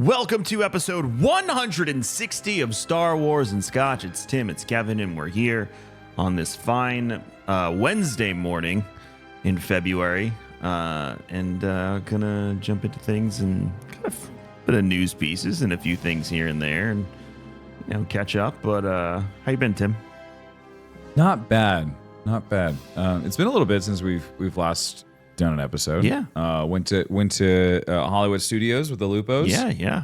Welcome to episode 160 of Star Wars and Scotch. It's Tim, it's Kevin, and we're here on this fine Wednesday morning in February. Gonna jump into things and kind of a bit of news pieces and a few things here and there and catch up. But how you been, Tim? Not bad. It's been a little bit since we've last done an episode. Yeah. Went to Hollywood Studios with the Lupos. Yeah.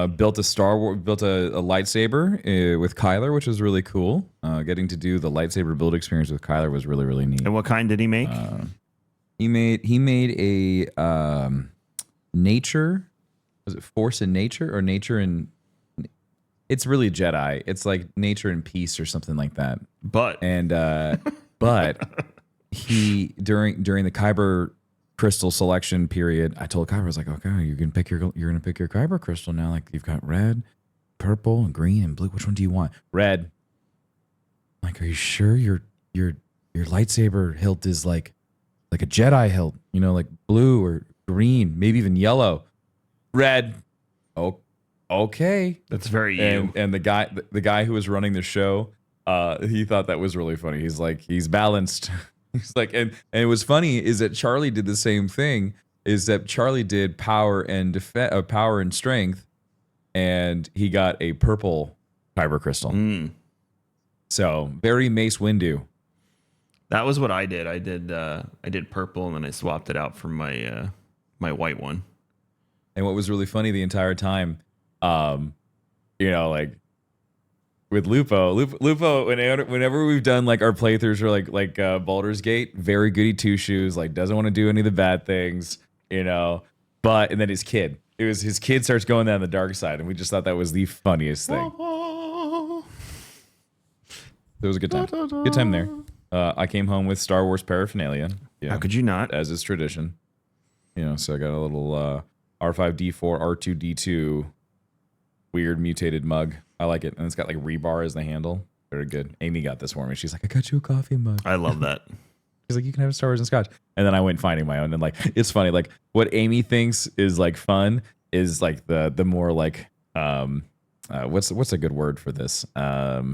Built a lightsaber with Kyler, which was really cool. Getting to do the lightsaber build experience with Kyler was really, really neat. And what kind did he make? He made a nature. Was it Force and Nature or Nature and? It's really Jedi. It's like Nature and Peace or something like that. But he during the Kyber crystal selection period, I told Kyber, I was like, okay, you're gonna pick your Kyber crystal now. Like, you've got red, purple, and green and blue. Which one do you want? Red. I'm like, are you sure your lightsaber hilt is like a Jedi hilt? Like blue or green, maybe even yellow. Red. Oh, okay. That's very you. And the guy who was running the show, he thought that was really funny. He's like, he's balanced. He's like, and it was funny is that Charlie did the same thing. Is that Charlie did power and power and strength, and he got a purple kyber crystal. So very Mace Windu. That was what I did. I did purple, and then I swapped it out for my my white one. And what was really funny the entire time, like with Lupo, whenever we've done like our playthroughs or like Baldur's Gate, very goody two shoes, like doesn't want to do any of the bad things, but and then his kid starts going down the dark side, and we just thought that was the funniest thing. It was a good time there. I came home with Star Wars paraphernalia. How could you not? As is tradition. So I got a little R5D4 R2D2 weird mutated mug. I like it, and it's got like rebar as the handle. Very good. Amy got this for me. She's like, I got you a coffee mug. I love that. She's like, you can have Star Wars and Scotch. And then I went finding my own, and like, it's funny. Like, what Amy thinks is like fun is like the more like what's a good word for this? Not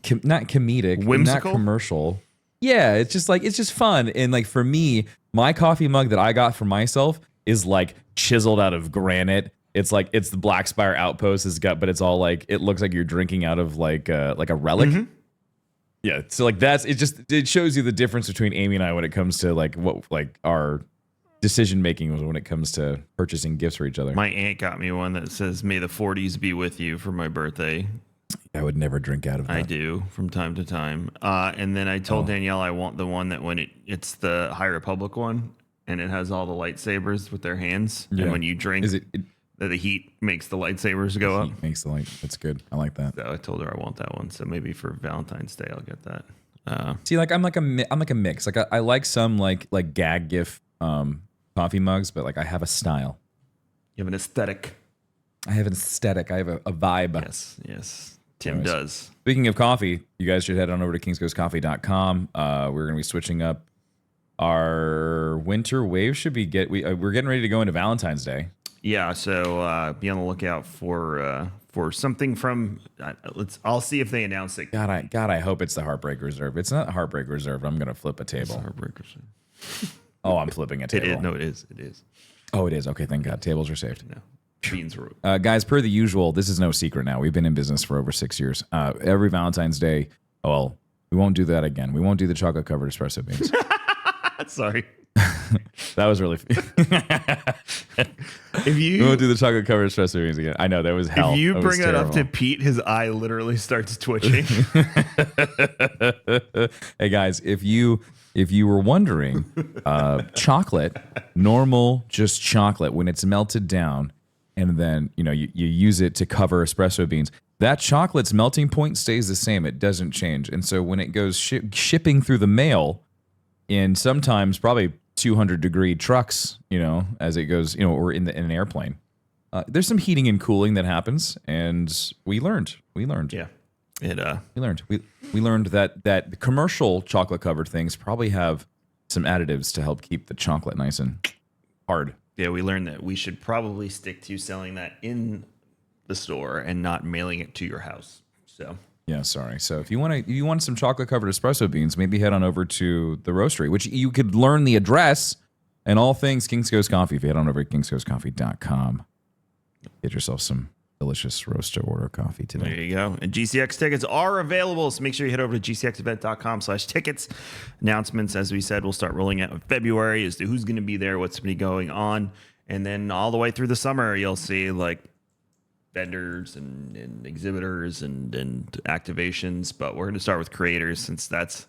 comedic, whimsical, not commercial. Yeah, it's just fun. And like for me, my coffee mug that I got for myself is like chiseled out of granite. It's like it's the Black Spire Outpost but it's all like it looks like you're drinking out of like a relic. Mm-hmm. Yeah, so like it shows you the difference between Amy and I when it comes to like what like our decision making when it comes to purchasing gifts for each other. My aunt got me one that says "May the 40s be with you" for my birthday. I would never drink out of that. I do from time to time. And then I told Danielle I want the one that when it's the High Republic one, and it has all the lightsabers with their hands. Yeah. And when you drink, the heat makes the lightsabers go up. Makes the light. That's good. I like that. So I told her I want that one. So maybe for Valentine's Day I'll get that. See, like I'm like a mix. Like I like some like gag gif coffee mugs, but like I have a style. You have an aesthetic. I have an aesthetic. I have a vibe. Yes. Tim does. Speaking of coffee, you guys should head on over to kingscoastcoffee.com. We're going to be switching up our winter wave. We're getting ready to go into Valentine's Day. Yeah, so be on the lookout for something from. I'll see if they announce it. God, I hope it's the Heartbreak Reserve. It's not Heartbreak Reserve. I'm going to flip a table. It's the Heartbreak Reserve. Oh, I'm flipping a table. It is. No, it is. It is. Oh, it is. Okay, thank God. Tables are saved. No. Beans were. Guys, per the usual, this is no secret now. We've been in business for over 6 years. Every Valentine's Day, we won't do that again. We won't do the chocolate-covered espresso beans. Sorry. That was really we won't do the chocolate-covered espresso beans again. I know, that was hell. If you bring that up to Pete, his eye literally starts twitching. Hey, guys, if you were wondering, chocolate, normal, just chocolate, when it's melted down and then, you use it to cover espresso beans, that chocolate's melting point stays the same. It doesn't change. And so when it goes shipping through the mail in sometimes probably 200-degree trucks, as it goes, or in an airplane, there's some heating and cooling that happens. And we learned. Yeah. We learned that the commercial chocolate covered things probably have some additives to help keep the chocolate nice and hard. Yeah, we learned that we should probably stick to selling that in the store and not mailing it to your house. So yeah, sorry. So if you want some chocolate covered espresso beans, maybe head on over to the roastery, which you could learn the address and all things King's Coast Coffee if you head on over to kingscoastcoffee.com. Get yourself some delicious roast to order coffee today. There you go. And GCX tickets are available, so make sure you head over to gcxevent.com/tickets. Announcements, as we said, will start rolling out in February as to who's going to be there, what's going to be going on. And then all the way through the summer, you'll see like vendors and exhibitors and activations. But we're going to start with creators since that's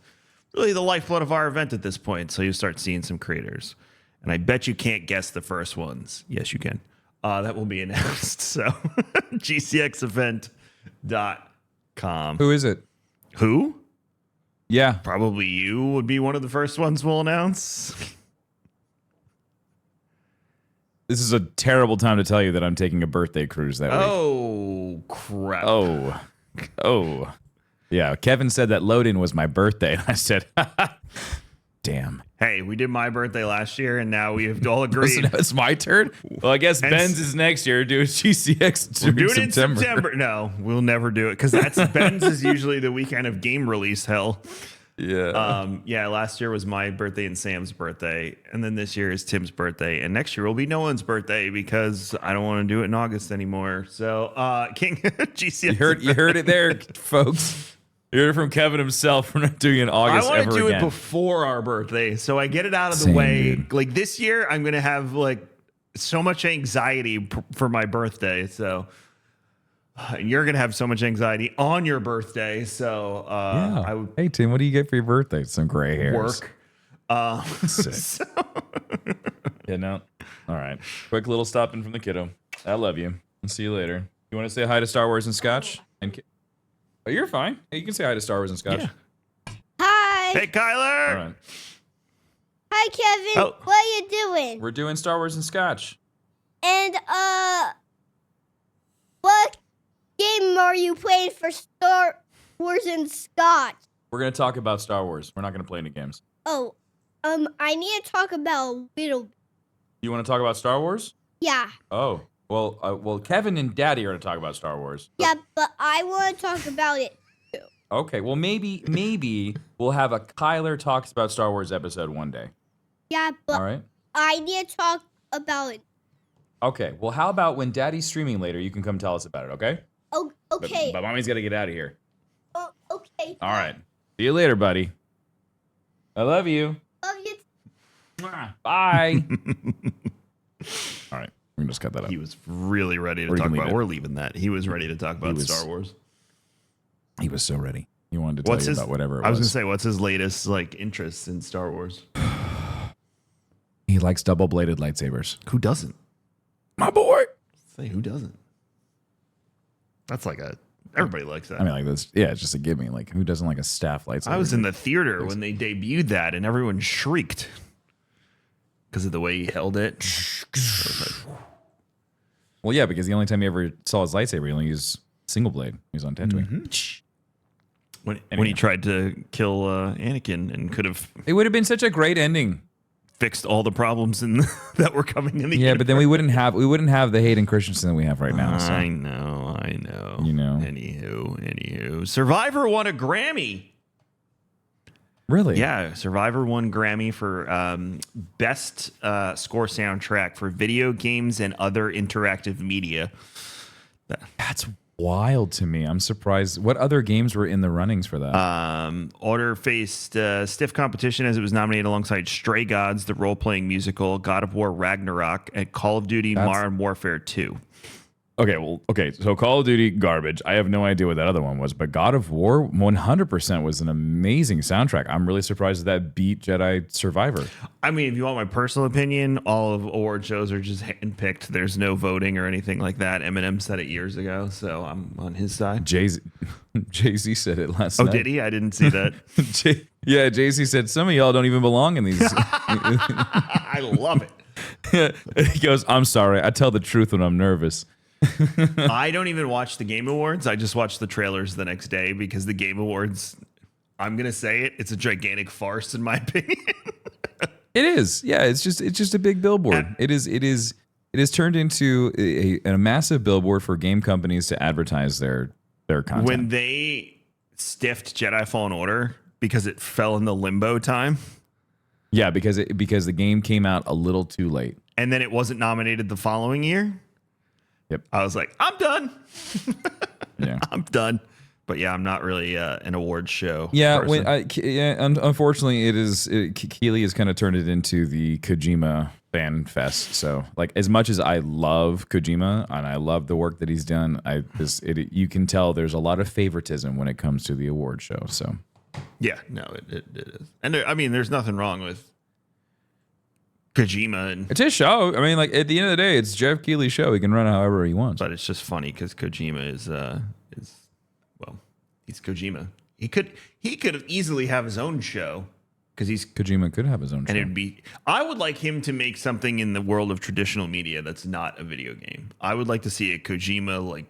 really the lifeblood of our event at this point. So you start seeing some creators. And I bet you can't guess the first ones. Yes, you can. That will be announced. So gcxevent.com. Who is it? Who? Yeah. Probably you would be one of the first ones we'll announce. This is a terrible time to tell you that I'm taking a birthday cruise that week. Oh, crap. Oh. Yeah, Kevin said that load-in was my birthday. And I said, damn. Hey, we did my birthday last year, and now we have all agreed. It's my turn? Well, I guess Ben's is next year. Do it GCX. We'll do it in September. No, we'll never do it because Ben's is usually the weekend of game release hell. Yeah. Last year was my birthday and Sam's birthday, and then this year is Tim's birthday, and next year will be no one's birthday because I don't want to do it in August anymore. So, King GCX. You heard it there, folks. You heard it from Kevin himself. We're not doing it in August ever again. I want to do it before our birthday, so I get it out of the way. Dude. Like this year, I'm going to have like so much anxiety for my birthday. So you're going to have so much anxiety on your birthday. So hey, Tim, what do you get for your birthday? Some gray hairs. Work. So. Yeah, no. All right. Quick little stopping from the kiddo. I love you. I'll see you later. You want to say hi to Star Wars and Scotch? Oh, you're fine. Hey, you can say hi to Star Wars and Scotch. Yeah. Hi. Hey, Kyler. All right. Hi, Kevin. Oh. What are you doing? We're doing Star Wars and Scotch. And, what game are you playing for Star Wars and Scotch? We're going to talk about Star Wars. We're not going to play any games. Oh, I need to talk about a little. You want to talk about Star Wars? Yeah. Oh. Well, Kevin and Daddy are going to talk about Star Wars. Yeah, but I want to talk about it too. Okay, well, maybe we'll have a Kyler Talks About Star Wars episode one day. Yeah, but all right. I need to talk about it. Okay, well, how about when Daddy's streaming later, you can come tell us about it, okay? Oh, okay. But Mommy's got to get out of here. Oh, okay. All right. See you later, buddy. I love you. Love you. Bye. All right. We can just cut that up. He was really ready to talk about. We're leaving that. He was ready to talk about Star Wars. He was so ready. He wanted to tell you about whatever it was. I was gonna say, what's his latest like interests in Star Wars? He likes double-bladed lightsabers. Who doesn't? My boy. Say who doesn't? That's like everybody likes that. I mean, like this. Yeah, it's just a gimme. Like, who doesn't like a staff lightsaber? I was in the theater when they debuted that, and everyone shrieked because of the way he held it. Well, yeah, because the only time he ever saw his lightsaber, he only used single blade. He was on Tatooine. Mm-hmm. When he tried to kill Anakin and could have... It would have been such a great ending. Fixed all the problems that were coming in the universe. But then we wouldn't have the Hayden Christensen that we have right now. So. I know. You know. Anywho. Survivor won a Grammy. Really? Yeah, Survivor won Grammy for best score soundtrack for video games and other interactive media. That's wild to me. I'm surprised. What other games were in the runnings for that? Order faced stiff competition as it was nominated alongside Stray Gods, the role-playing musical, God of War Ragnarok, and Call of Duty Modern Warfare 2. Okay. So Call of Duty, garbage. I have no idea what that other one was, but God of War 100% was an amazing soundtrack. I'm really surprised that beat Jedi Survivor. I mean, if you want my personal opinion, all of award shows are just handpicked. There's no voting or anything like that. Eminem said it years ago, so I'm on his side. Jay-Z said it last night. Oh, did he? I didn't see that. Jay-Z said, some of y'all don't even belong in these. I love it. He goes, I'm sorry. I tell the truth when I'm nervous. I don't even watch the Game Awards. I just watch the trailers the next day because the Game Awards, I'm going to say it, it's a gigantic farce in my opinion. It is. Yeah, it's just a big billboard. It is turned into a massive billboard for game companies to advertise their content. When they stiffed Jedi Fallen Order because it fell in the limbo time. Yeah, because the game came out a little too late. And then it wasn't nominated the following year. Yep. I was like, I'm done. Yeah. I'm done. But yeah, I'm not really an awards show. Yeah, person. unfortunately, Keighley has kind of turned it into the Kojima fan fest. So, like, as much as I love Kojima and I love the work that he's done, you can tell there's a lot of favoritism when it comes to the award show. So, yeah, no, it is, and there's nothing wrong with Kojima, and it's his show. I mean, like, at the end of the day, it's Jeff Keighley's show. He can run it however he wants. But it's just funny because Kojima is he's Kojima. He could have easily have his own show because Kojima could have his own show. And it'd be. I would like him to make something in the world of traditional media that's not a video game. I would like to see a Kojima like.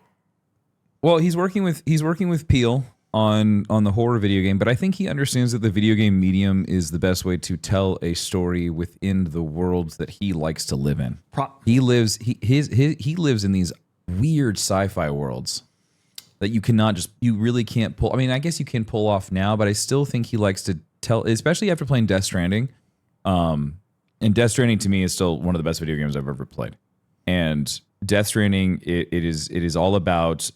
Well, he's working with Peele on the horror video game, but I think he understands that the video game medium is the best way to tell a story within the worlds that he likes to live in. He lives in these weird sci-fi worlds that you really can't pull. I mean, I guess you can pull off now, but I still think he likes to tell, especially after playing Death Stranding. And Death Stranding to me is still one of the best video games I've ever played. And Death Stranding, it is all about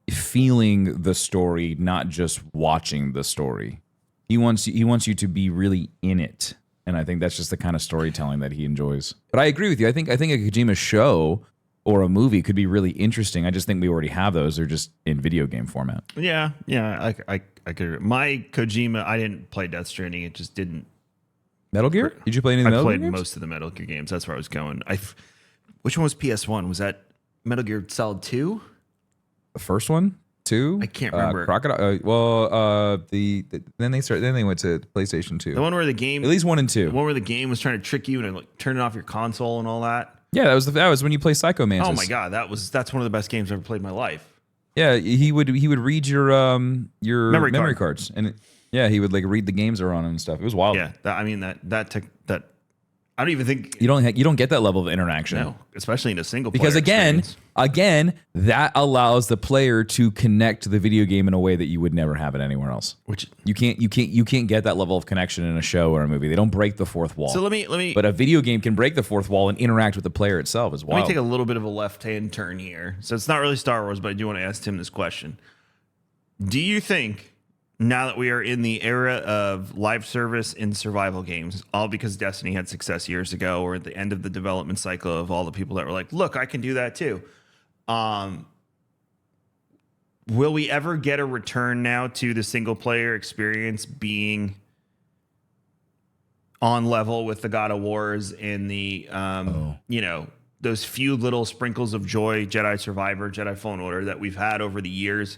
feeling the story, not just watching the story. He wants you to be really in it. And I think that's just the kind of storytelling that he enjoys. But I agree with you. I think a Kojima show or a movie could be really interesting. I just think we already have those. They're just in video game format. Yeah. I could. My Kojima, I didn't play Death Stranding. It just didn't. Metal Gear? Did you play any of the Metal Gear games? I played most of the Metal Gear games. That's where I was going. Which one was PS1? Was that Metal Gear Solid 2? The first one? 2? I can't remember. Crocodile. Then they went to PlayStation 2. The one where the game, at least 1 and 2. The one where the game was trying to trick you and like turn it off your console and all that. Yeah, that was when you play Psycho Mantis. Oh my god, that's one of the best games I've ever played in my life. Yeah, he would read your memory cards, and he would like read the games they're on and stuff. It was wild. Yeah, that I don't even think you don't get that level of interaction. No, especially in a single player because experience. again, that allows the player to connect to the video game in a way that you would never have it anywhere else. Which you can't get that level of connection in a show or a movie. They don't break the fourth wall. So let me. But a video game can break the fourth wall and interact with the player itself as well. Let me take a little bit of a left-hand turn here. So it's not really Star Wars, but I do want to ask Tim this question. Do you think, now that we are in the era of live service in survival games, all because Destiny had success years ago, or at the end of the development cycle of all the people that were like, look, I can do that too. Will we ever get a return now to the single player experience being on level with the God of Wars and the, those few little sprinkles of joy, Jedi Survivor, Jedi Fallen Order that we've had over the years?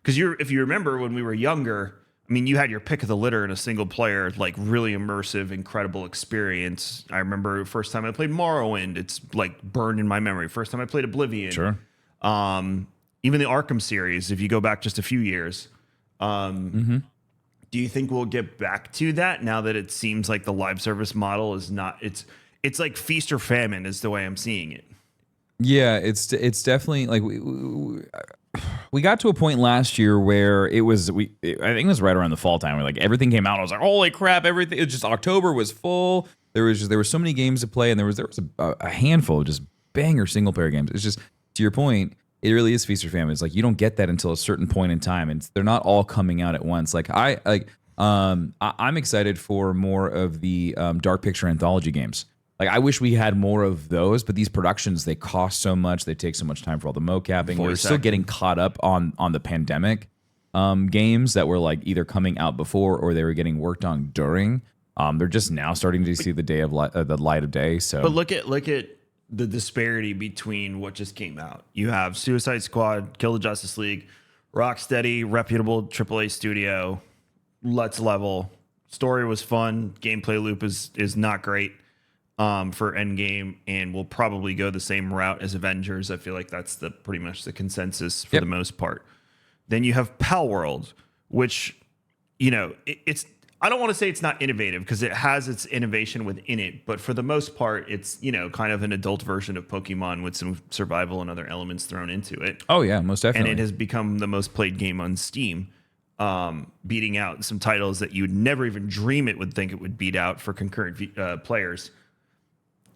Because if you remember when we were younger, I mean, you had your pick of the litter in a single player, like really immersive, incredible experience. I remember the first time I played Morrowind, it's like burned in my memory. First time I played Oblivion. Sure. Even the Arkham series, if you go back just a few years. Do you think we'll get back to that now that it seems like the live service model is not, it's like feast or famine is the way I'm seeing it. Yeah, it's definitely like we got to a point last year where I think it was right around the fall time where like everything came out. I was like, holy crap, everything. It just October was full. There were so many games to play, and there was a handful of just banger single player games. It's just, to your point, it really is feast or famine. It's like you don't get that until a certain point in time, and they're not all coming out at once. Like I'm excited for more of the Dark Picture anthology games. Like, I wish we had more of those, but these productions, they cost so much. They take so much time for all the mocapping. We're still getting caught up on the pandemic games that were like either coming out before or they were getting worked on during. They're just now starting to see the light of day. So, but look at the disparity between what just came out. You have Suicide Squad, Kill the Justice League, Rocksteady, reputable AAA studio. Let's level. Story was fun. Gameplay loop is not great. For Endgame, and we'll probably go the same route as Avengers. I feel like that's pretty much the consensus for the most part. Then you have Palworld, which, I don't want to say it's not innovative because it has its innovation within it, but for the most part, it's, kind of an adult version of Pokemon with some survival and other elements thrown into it. Oh yeah, most definitely. And it has become the most played game on Steam, beating out some titles that you would never even dream it would think it would beat out for concurrent players.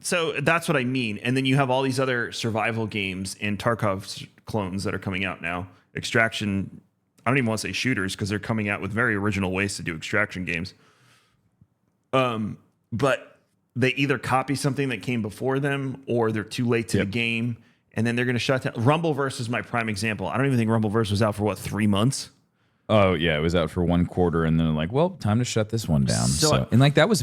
So that's what I mean. And then you have all these other survival games and Tarkov clones that are coming out now. Extraction, I don't even want to say shooters because they're coming out with very original ways to do extraction games. But they either copy something that came before them or they're too late to the game. And then they're going to shut down. Rumbleverse is my prime example. I don't even think Rumbleverse was out for 3 months? Oh yeah, it was out for 1 quarter, and then like, well, time to shut this one down. And like that was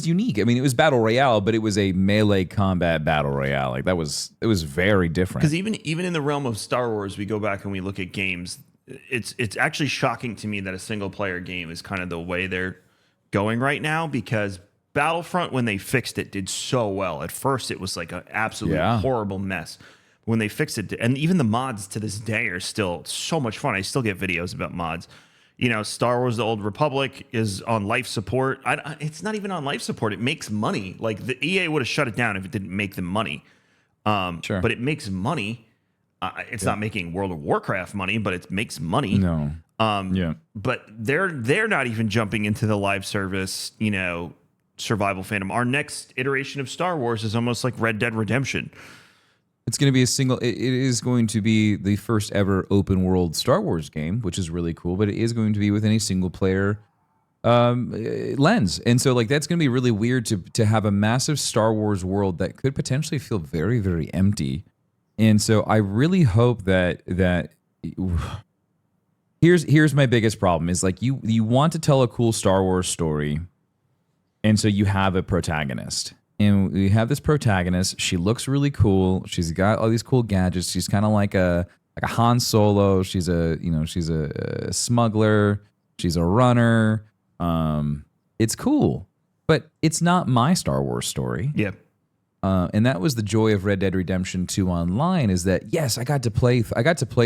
unique. I mean, it was battle royale, but it was a melee combat battle royale. Like it was very different. Because even in the realm of Star Wars, we go back and we look at games. It's actually shocking to me that a single player game is kind of the way they're going right now. Because Battlefront, when they fixed it, did so well. At first, it was like an absolute horrible mess. When they fixed it, and even the mods to this day are still so much fun. I still get videos about mods. Star Wars: The Old Republic is on life support. It's not even on life support. It makes money. Like the EA would have shut it down if it didn't make them money. Sure. But it makes money. It's not making World of Warcraft money, but it makes money. No. But they're not even jumping into the live service. Survival fandom. Our next iteration of Star Wars is almost like Red Dead Redemption. It's going to be it is going to be the first ever open world Star Wars game, which is really cool, but it is going to be within a single player lens. And so like, that's going to be really weird to have a massive Star Wars world that could potentially feel very, very empty. And so I really hope that here's my biggest problem is like, you want to tell a cool Star Wars story. And so you have a protagonist. And we have this protagonist. She looks really cool. She's got all these cool gadgets. She's kind of like a Han Solo. She's a smuggler. She's a runner. It's cool, but it's not my Star Wars story. Yeah. And that was the joy of Red Dead Redemption 2 Online is that yes, I got to play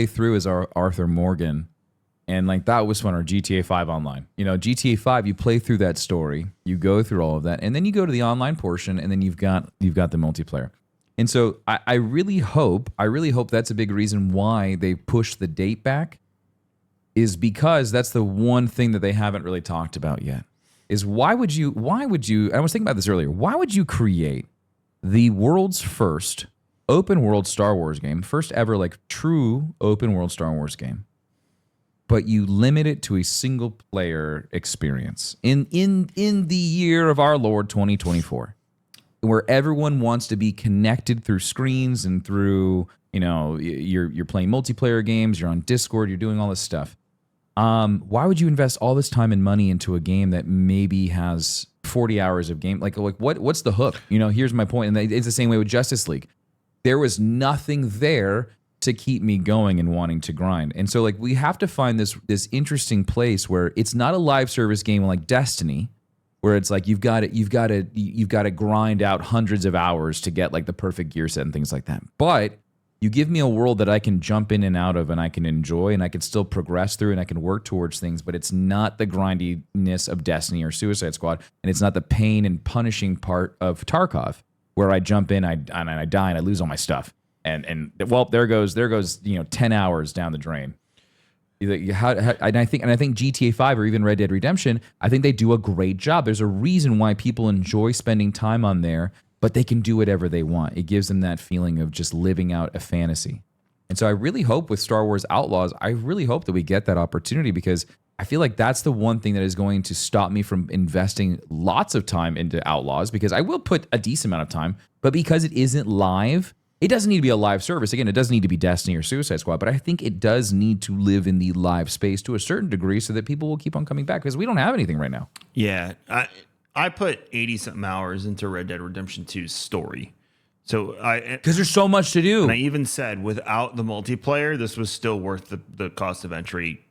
through as Arthur Morgan. And like that was fun, or GTA 5 Online. GTA 5, you play through that story, you go through all of that, and then you go to the online portion, and then you've got the multiplayer. And so I really hope that's a big reason why they pushed the date back, is because that's the one thing that they haven't really talked about yet. Is why would you? I was thinking about this earlier. Why would you create the world's first open world Star Wars game, first ever like true open world Star Wars game, but you limit it to a single player experience in the year of our Lord 2024, where everyone wants to be connected through screens and through, you're playing multiplayer games, you're on Discord, you're doing all this stuff. Why would you invest all this time and money into a game that maybe has 40 hours of game? Like what's the hook? Here's my point. And it's the same way with Justice League. There was nothing there to keep me going and wanting to grind. And so like we have to find this interesting place where it's not a live service game like Destiny, where it's like you've got to grind out hundreds of hours to get like the perfect gear set and things like that. But you give me a world that I can jump in and out of and I can enjoy and I can still progress through and I can work towards things, but it's not the grindiness of Destiny or Suicide Squad, and it's not the pain and punishing part of Tarkov, where I jump in, I die and I lose all my stuff. And well, there goes 10 hours down the drain. And I think GTA 5 or even Red Dead Redemption, I think they do a great job. There's a reason why people enjoy spending time on there, but they can do whatever they want. It gives them that feeling of just living out a fantasy. And so I really hope with Star Wars Outlaws, I really hope that we get that opportunity, because I feel like that's the one thing that is going to stop me from investing lots of time into Outlaws, because I will put a decent amount of time, but because it isn't live, it doesn't need to be a live service. Again, it doesn't need to be Destiny or Suicide Squad, but I think it does need to live in the live space to a certain degree so that people will keep on coming back, because we don't have anything right now. Yeah. I put 80-something hours into Red Dead Redemption 2's story. So because there's so much to do. And I even said without the multiplayer, this was still worth the cost of entry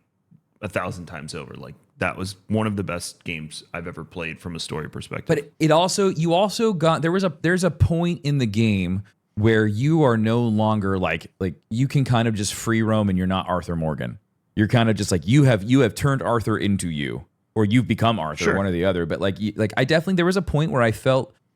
1,000 times over. Like that was one of the best games I've ever played from a story perspective. But there's a point in the game where you are no longer like you can kind of just free roam and you're not Arthur Morgan. You're kind of just like you have turned Arthur into you. or you've become Arthur, one or the other. But like I definitely, there was a point where I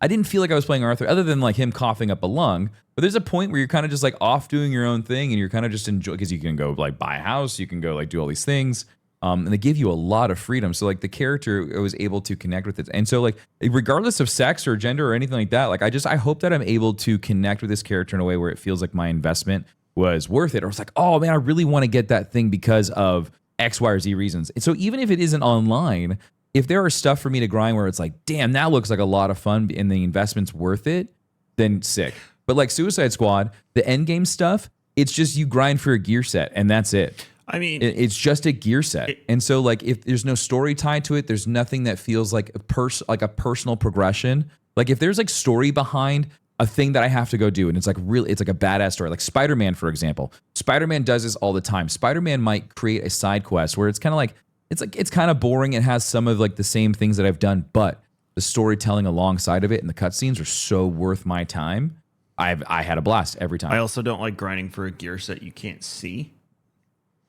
didn't feel like I was playing Arthur, other than like him coughing up a lung. But there's a point where you're kind of just like off doing your own thing, and you're kind of just enjoy, because you can go like buy a house, you can go like do all these things, and they give you a lot of freedom. So like the character was able to connect with it, and so like regardless of sex or gender or anything like that, like I hope that I'm able to connect with this character in a way where it feels like my investment was worth it, or it's like, oh man, I really want to get that thing because of X, Y, or Z reasons. And so even if it isn't online, if there are stuff for me to grind where it's like, damn, that looks like a lot of fun and the investment's worth it, then sick. But like Suicide Squad, the end game stuff, it's just you grind for a gear set and that's it. I mean, it's just a gear set. And so like if there's no story tied to it, there's nothing that feels like a personal progression. Like if there's like story behind a thing that I have to go do, and it's like really, it's like a badass story. Like Spider-Man, for example. Spider-Man does this all the time. Spider-Man might create a side quest where it's kind of like, it's kind of boring. It has some of like the same things that I've done, but the storytelling alongside of it and the cutscenes are so worth my time. I had a blast every time. I also don't like grinding for a gear set you can't see.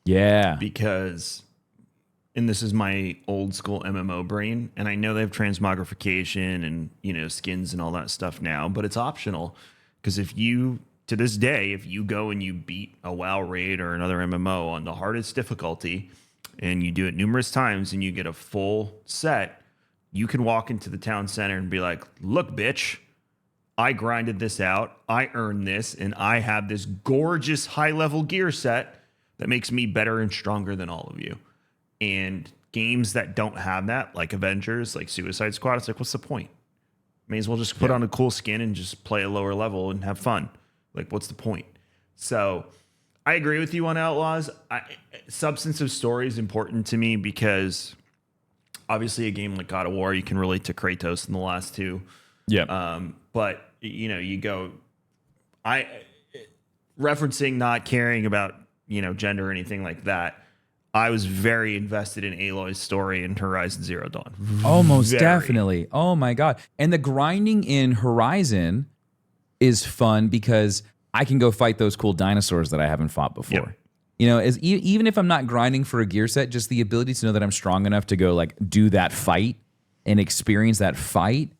Yeah. Because, and this is my old school MMO brain, and I know they have transmogrification and, you know, skins and all that stuff now, but it's optional. Because if you, to this day, if you go and you beat a WoW raid or another MMO on the hardest difficulty, and you do it numerous times and you get a full set, you can walk into the town center and be like, look, bitch, I grinded this out, I earned this, and I have this gorgeous high-level gear set that makes me better and stronger than all of you. And games that don't have that, like Avengers, like Suicide Squad, it's like, what's the point? May as well just put on a cool skin and just play a lower level and have fun. Like, what's the point? So I agree with you on Outlaws. Substance of story is important to me because obviously a game like God of War, you can relate to Kratos in the last two. Yeah. But, you know, you go, referencing not caring about, you know, gender or anything like that. I was very invested in Aloy's story in Horizon Zero Dawn. Almost definitely. Oh my God. And the grinding in Horizon is fun because I can go fight those cool dinosaurs that I haven't fought before. Yep. You know, even if I'm not grinding for a gear set, just the ability to know that I'm strong enough to go like do that fight and experience that fight,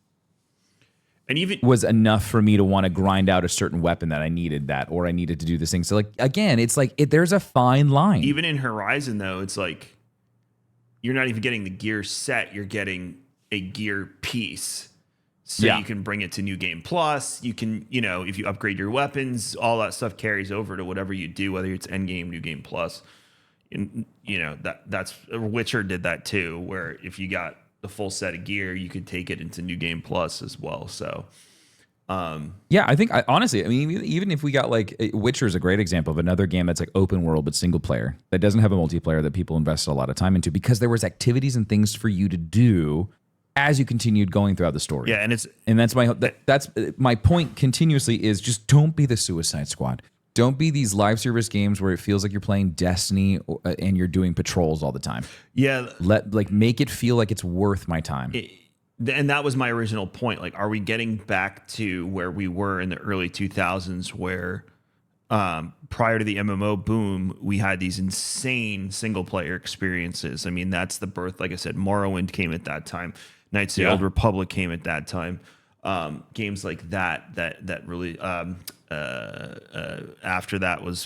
and even was enough for me to want to grind out a certain weapon that I needed or I needed to do this thing. So like, again, it's like there's a fine line. Even in Horizon though, it's like you're not even getting the gear set, you're getting a gear piece. So you can bring it to New Game Plus. You can, you know, if you upgrade your weapons, all that stuff carries over to whatever you do, whether it's End Game, New Game Plus. And, you know, that's Witcher did that too, where if you got the full set of gear, you could take it into New Game Plus as well. So, yeah, I think honestly, I mean, even if we got like Witcher is a great example of another game that's like open world but single player that doesn't have a multiplayer that people invested a lot of time into because there was activities and things for you to do as you continued going throughout the story. Yeah, and that's my point continuously is just don't be the Suicide Squad. Don't be these live service games where it feels like you're playing Destiny and you're doing patrols all the time. Yeah, make it feel like it's worth my time. And that was my original point. Like, are we getting back to where we were in the early 2000s, where prior to the MMO boom, we had these insane single player experiences? I mean, that's the birth. Like I said, Morrowind came at that time. Knights of the Old Republic came at that time. Games like that really. After that was,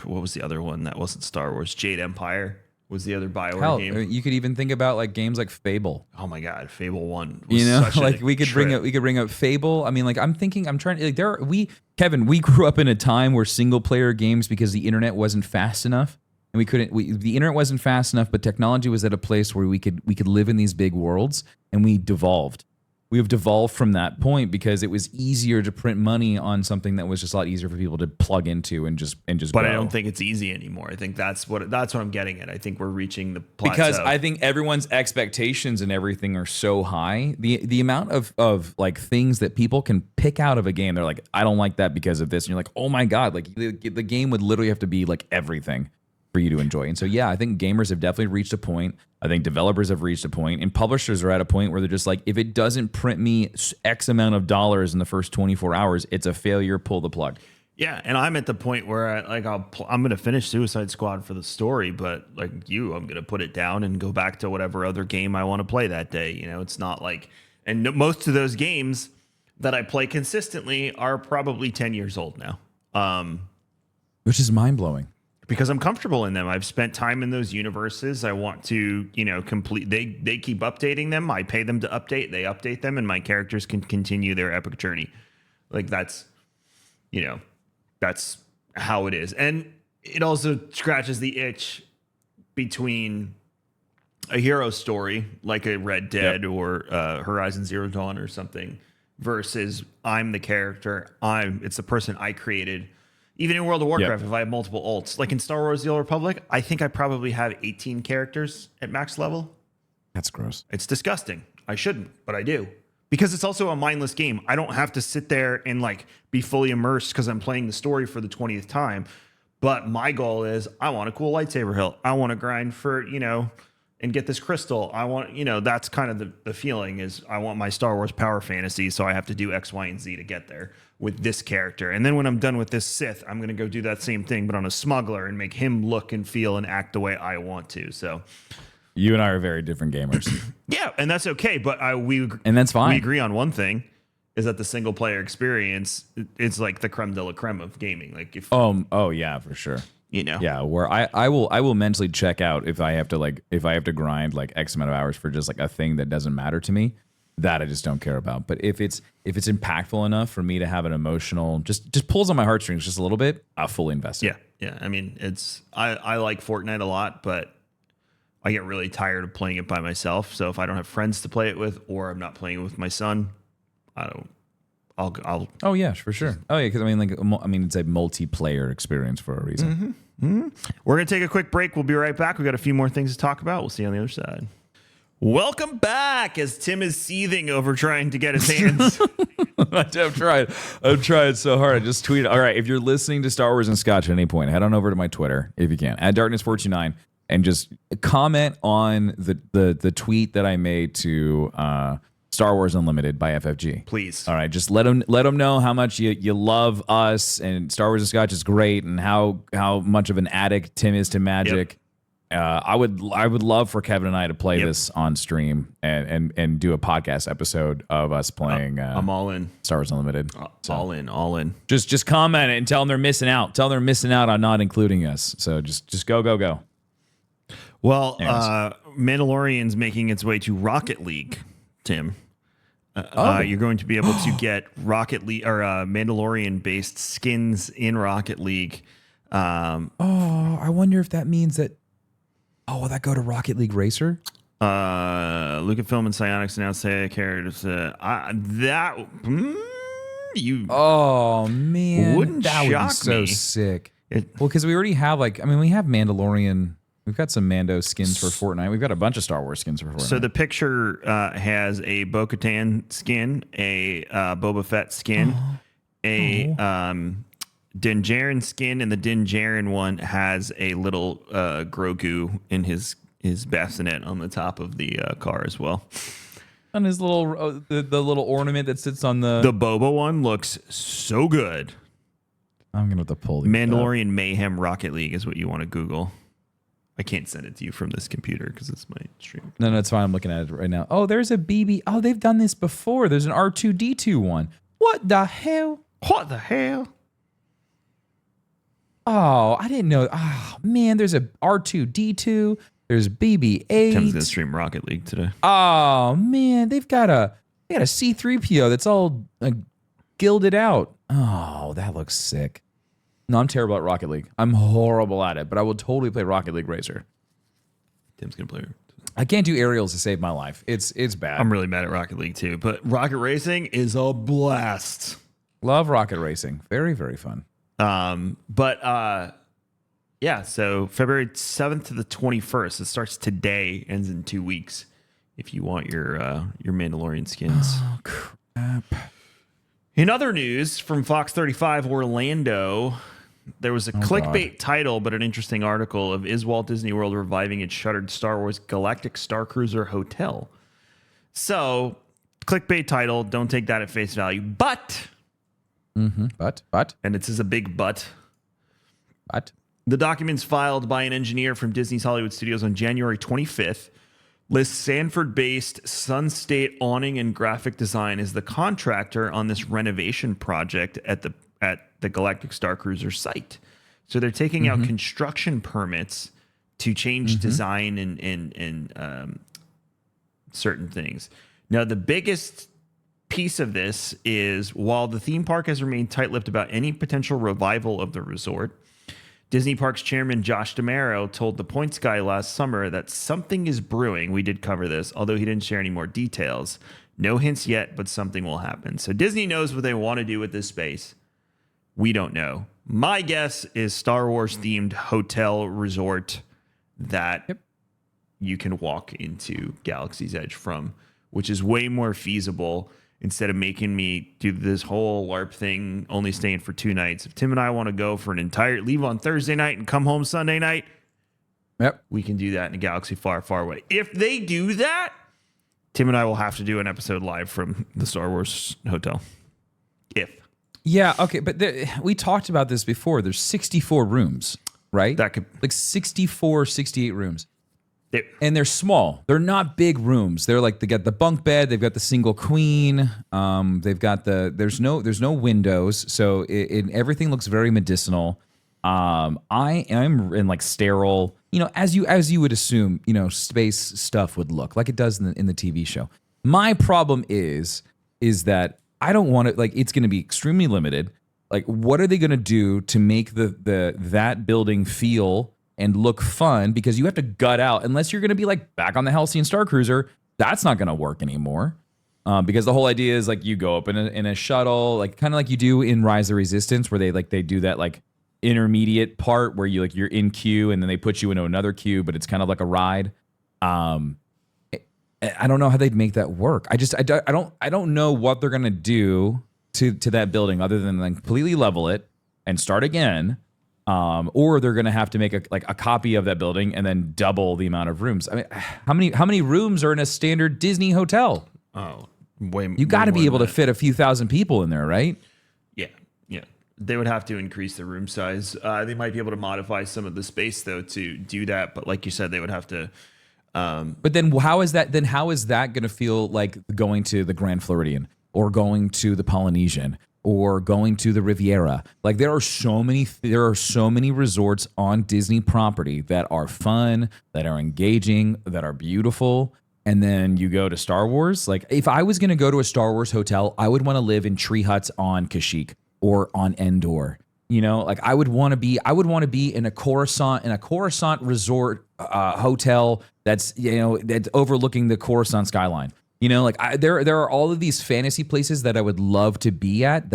what was the other one that wasn't Star Wars? Jade Empire was the other BioWare game. You could even think about like games like Fable. Oh my God, Fable 1 was, you know, such like we could bring up Fable. I mean, like I'm trying to like Kevin, we grew up in a time where single player games, because the internet wasn't fast enough. And the internet wasn't fast enough, but technology was at a place where we could live in these big worlds, and we devolved. We have devolved from that point because it was easier to print money on something that was just a lot easier for people to plug into and just. But grow. I don't think it's easy anymore. I think that's what I'm getting at. I think we're reaching the plateau. Because I think everyone's expectations and everything are so high. The amount of like things that people can pick out of a game, they're like, I don't like that because of this, and you're like, oh my God, like the game would literally have to be like everything for you to enjoy. And so, yeah, I think gamers have definitely reached a point. I think developers have reached a point, and publishers are at a point where they're just like, if it doesn't print me X amount of dollars in the first 24 hours, it's a failure, pull the plug. Yeah, and I'm at the point where I'm going to finish Suicide Squad for the story, but like I'm going to put it down and go back to whatever other game I want to play that day. You know, it's not like, and most of those games that I play consistently are probably 10 years old now. Which is mind blowing. Because I'm comfortable in them. I've spent time in those universes. I want to, complete. They keep updating them. I pay them to update. They update them, and my characters can continue their epic journey. Like that's how it is. And it also scratches the itch between a hero story like a Red Dead or Horizon Zero Dawn or something versus I'm the character. It's the person I created. Even in World of Warcraft, if I have multiple ults, like in Star Wars The Old Republic, I think I probably have 18 characters at max level. That's gross. It's disgusting. I shouldn't, but I do. Because it's also a mindless game. I don't have to sit there and like be fully immersed because I'm playing the story for the 20th time. But my goal is I want a cool lightsaber hilt. I want to grind for, and get this crystal. I want, that's kind of the feeling is I want my Star Wars power fantasy. So I have to do X, Y, and Z to get there with this character. And then when I'm done with this Sith, I'm going to go do that same thing, but on a smuggler and make him look and feel and act the way I want to. So you and I are very different gamers. Yeah. And that's okay. But and that's fine. We agree on one thing is that the single player experience, it's like the creme de la creme of gaming. Like oh yeah, for sure. Yeah, where I will mentally check out if I have to grind like X amount of hours for just like a thing that doesn't matter to me, that I just don't care about. But if it's impactful enough for me to have an emotional just pulls on my heartstrings just a little bit, I'll fully invest it. Yeah. I mean, I like Fortnite a lot, but I get really tired of playing it by myself. So if I don't have friends to play it with, or I'm not playing it with my son, I'll. Oh yeah, for sure. Oh yeah, because it's a multiplayer experience for a reason. Mm-hmm. Mm-hmm. We're gonna take a quick break. We'll be right back. We got a few more things to talk about. We'll see you on the other side. Welcome back. As Tim is seething over trying to get his hands. I've tried so hard. I just tweeted. All right, if you're listening to Star Wars and Scotch at any point, head on over to my Twitter if you can, @Darkness429, and just comment on the tweet that I made to Star Wars Unlimited by FFG. Please. All right, just let them know how much you love us, and Star Wars and Scotch is great, and how much of an addict Tim is to magic. Yep. I would love for Kevin and I to play this on stream and do a podcast episode of us playing. I'm all in. Star Wars Unlimited. All in. Just comment it and tell them they're missing out. Tell them they're missing out on not including us. So just go. Well, Mandalorian's making its way to Rocket League, Tim. You're going to be able to get Rocket League or Mandalorian-based skins in Rocket League. I wonder if that means that. Oh, will that go to Rocket League Racer? Lucasfilm and Psyonix announced characters. Oh man, wouldn't that would be so sick. Because we already have we have Mandalorian. We've got some Mando skins for Fortnite. We've got a bunch of Star Wars skins for Fortnite. So the picture has a Bo-Katan skin, a Boba Fett skin, a Din Djarin skin, and the Din Djarin one has a little Grogu in his bassinet on the top of the car as well. On his little the little ornament that sits on the Boba one looks so good. I'm gonna have to pull Mandalorian Mayhem Rocket League is what you want to Google. I can't send it to you from this computer because it's my stream. No, it's fine. I'm looking at it right now. Oh, there's a BB. Oh, they've done this before. There's an R2D2 one. What the hell? Oh, I didn't know. Oh, man, there's a R2D2. There's BB-8. Tim's going to stream Rocket League today. Oh, man, they got a C-3PO that's all gilded out. Oh, that looks sick. No, I'm terrible at Rocket League. I'm horrible at it, but I will totally play Rocket League Racer. Tim's going to play. I can't do aerials to save my life. It's bad. I'm really bad at Rocket League too, but Rocket Racing is a blast. Love Rocket Racing. Very, very fun. Yeah, so February 7th to the 21st. It starts today, ends in 2 weeks. If you want your Mandalorian skins. Oh, crap. In other news from Fox 35 Orlando, there was a clickbait title, but an interesting article of Is Walt Disney World reviving its shuttered Star Wars Galactic Star Cruiser Hotel? So, clickbait title, don't take that at face value. But But and it's a big but. But The documents filed by an engineer from Disney's Hollywood Studios on January 25th lists Sanford-based Sun State Awning and Graphic Design as the contractor on this renovation project at the Galactic Star Cruiser site. So they're taking out construction permits to change design and certain things. Now, the biggest piece of this is while the theme park has remained tight-lipped about any potential revival of the resort, Disney Parks chairman Josh DeMero told The Points Guy last summer that something is brewing. We did cover this, although he didn't share any more details. No hints yet, but something will happen. So Disney knows what they want to do with this space. We don't know. My guess is Star Wars themed hotel resort that you can walk into Galaxy's Edge from, which is way more feasible instead of making me do this whole LARP thing, only staying for 2 nights. If Tim and I want to go for leave on Thursday night and come home Sunday night, we can do that in a galaxy far, far away. If they do that, Tim and I will have to do an episode live from the Star Wars hotel. Yeah, okay, but we talked about this before. There's 64 rooms, right? That could 64, 68 rooms. And they're small. They're not big rooms. They're like they got the bunk bed. They've got the single queen. They've got there's no windows, so everything looks very medicinal. I am in like sterile, as you would assume, space stuff would look like it does in the TV show. My problem is that I don't want it. Like it's going to be extremely limited. Like what are they going to do to make that building feel and look fun, because you have to gut out, unless you're going to be like back on the Halcyon Star Cruiser, that's not going to work anymore. Because the whole idea is like you go up in a shuttle, like kind of like you do in Rise of the Resistance, where they do that like intermediate part where you're in queue and then they put you into another queue, but it's kind of like a ride. I don't know how they'd make that work. I don't know what they're going to do to that building other than like completely level it and start again. Or they're going to have to make a copy of that building and then double the amount of rooms. I mean, how many rooms are in a standard Disney hotel? Oh, you got to be able to fit a few thousand people in there, right? Yeah. They would have to increase the room size. They might be able to modify some of the space though to do that, but like you said, they would have to. But then how is that going to feel like going to the Grand Floridian or going to the Polynesian or going to the Riviera? Like there are so many resorts on Disney property that are fun, that are engaging, that are beautiful. And then you go to Star Wars. Like if I was going to go to a Star Wars hotel, I would want to live in tree huts on Kashyyyk or on Endor. Like I would want to be in a Coruscant resort hotel that's overlooking the Coruscant skyline. There are all of these fantasy places that I would love to be at.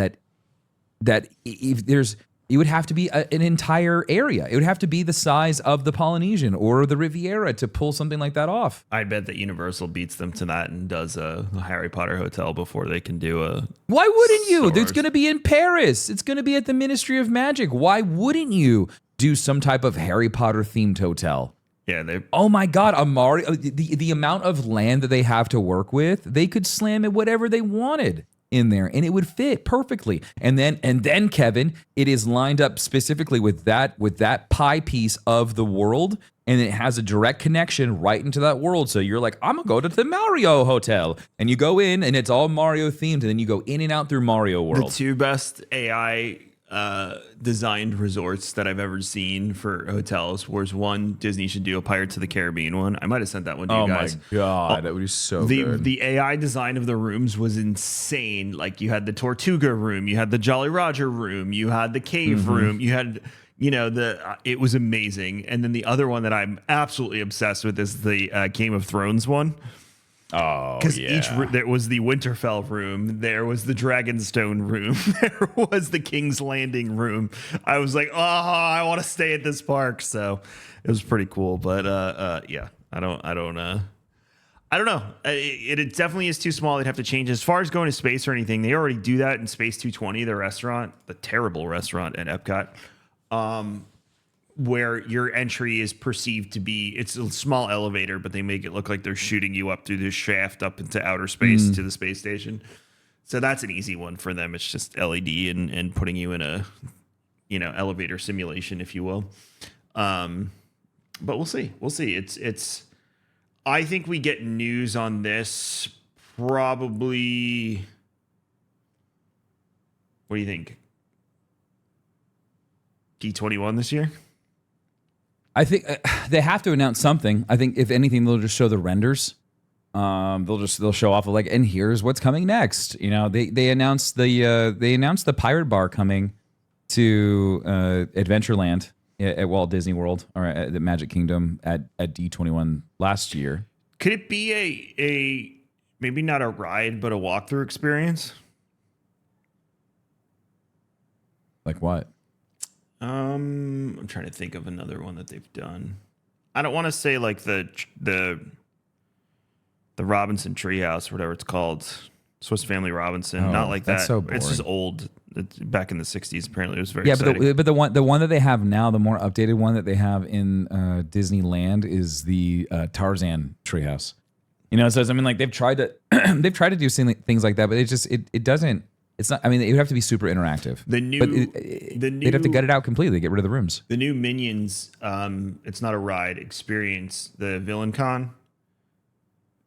It would have to be an entire area. It would have to be the size of the Polynesian or the Riviera to pull something like that off. I bet that Universal beats them to that and does a Harry Potter hotel before they can do a. Why wouldn't you? It's going to be in Paris. It's going to be at the Ministry of Magic. Why wouldn't you do some type of Harry Potter themed hotel? Yeah, oh my God, a Mario! The amount of land that they have to work with, they could slam it whatever they wanted in there, and it would fit perfectly. And then Kevin, it is lined up specifically with that pie piece of the world, and it has a direct connection right into that world. So you're like, I'm gonna go to the Mario Hotel, and you go in, and it's all Mario themed, and then you go in and out through Mario World. The 2 best AI designed resorts that I've ever seen for hotels was one, Disney should do a Pirates of the Caribbean one. I might have sent that one to you guys. Oh my God, that would be so good. The AI design of the rooms was insane. Like you had the Tortuga room, you had the Jolly Roger room, you had the cave room, you had it was amazing. And then the other one that I'm absolutely obsessed with is the Game of Thrones one. Oh, because yeah. There was the Winterfell room, there was the Dragonstone room, there was the King's Landing room. I was like, oh, I want to stay at this park. So it was pretty cool. But yeah, I don't know. It definitely is too small. They'd have to change. As far as going to space or anything, they already do that in Space 220, the restaurant, the terrible restaurant at Epcot. Where your entry is perceived to be, it's a small elevator, but they make it look like they're shooting you up through this shaft up into outer space to the space station. So that's an easy one for them. It's just LED and putting you in a, elevator simulation, if you will. But we'll see. It's. I think we get news on this probably. What do you think? D21 this year? I think they have to announce something. I think if anything, they'll just show the renders. They'll show off like, and here's what's coming next. They announced the Pirate Bar coming to Adventureland at Walt Disney World or at the Magic Kingdom at D21 last year. Could it be a maybe not a ride but a walkthrough experience? Like what? I'm trying to think of another one that they've done. I don't want to say like the Robinson Treehouse, whatever it's called, Swiss Family Robinson. Not like that. So boring. It's just old. It's back in the '60s. Apparently, it was very exciting. But the one that they have now, the more updated one that they have in Disneyland is the Tarzan Treehouse. So I mean, like they've tried to do things like that, but it doesn't. It's not. I mean, it would have to be super interactive. They'd have to gut it out completely, get rid of the rooms. The new Minions. It's not a ride experience. The Villain Con.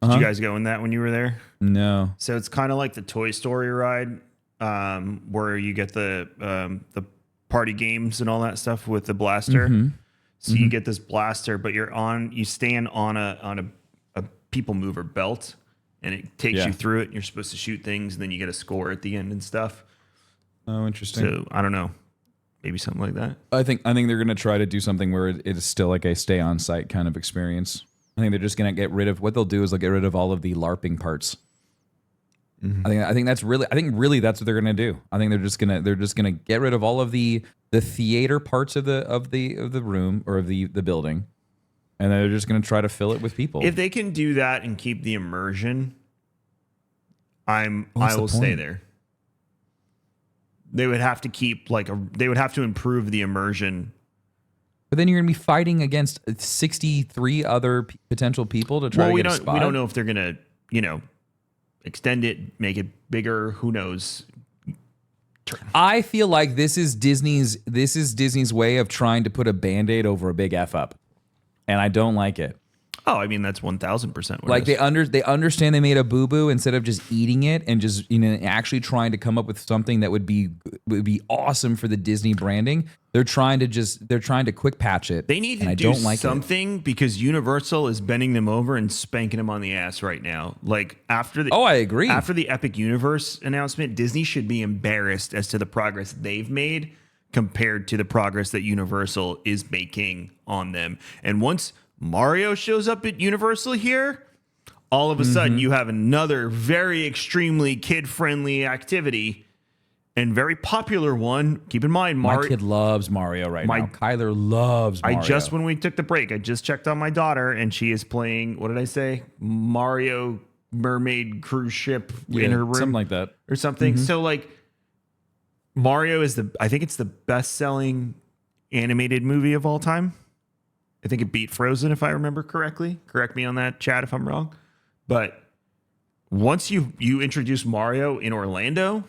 Did you guys go in that when you were there? No. So it's kind of like the Toy Story ride, where you get the party games and all that stuff with the blaster. Mm-hmm. So you get this blaster, but you stand on a people mover belt. And it takes you through it, and you're supposed to shoot things, and then you get a score at the end and stuff. Oh, interesting. So I don't know, maybe something like that. I think they're going to try to do something where it is still like a stay on site kind of experience. I think they're just going to get rid of what they'll do is they'll get rid of all of the LARPing parts. Mm-hmm. I think that's really that's what they're going to do. I think they're just gonna get rid of all of the theater parts of the room or of the building. And they're just going to try to fill it with people. If they can do that and keep the immersion, I will stay there. They would have to they would have to improve the immersion. But then you're going to be fighting against 63 other potential people to try to get a spot. We don't know if they're going to, extend it, make it bigger. Who knows? I feel like this is Disney's way of trying to put a Band-Aid over a big F up. And I don't like it. Oh, I mean, that's 1,000%. Like they understand they made a boo-boo instead of just eating it and just actually trying to come up with something that would be awesome for the Disney branding. They're trying to quick patch it. They need to do something because Universal is bending them over and spanking them on the ass right now. Like I agree. After the Epic Universe announcement, Disney should be embarrassed as to the progress they've made compared to the progress that Universal is making on them. And once Mario shows up at Universal here, all of a sudden you have another very extremely kid-friendly activity and very popular one. Keep in mind, my kid loves Mario now. Kyler loves Mario. When we took the break, I just checked on my daughter, and she is playing, what did I say? Mario Mermaid cruise ship in her room. Something like that. Or something. Mm-hmm. So, like, Mario is I think it's the best-selling animated movie of all time. I think it beat Frozen, if I remember correctly. Correct me on that, Chad, if I'm wrong. But once you introduce Mario in Orlando,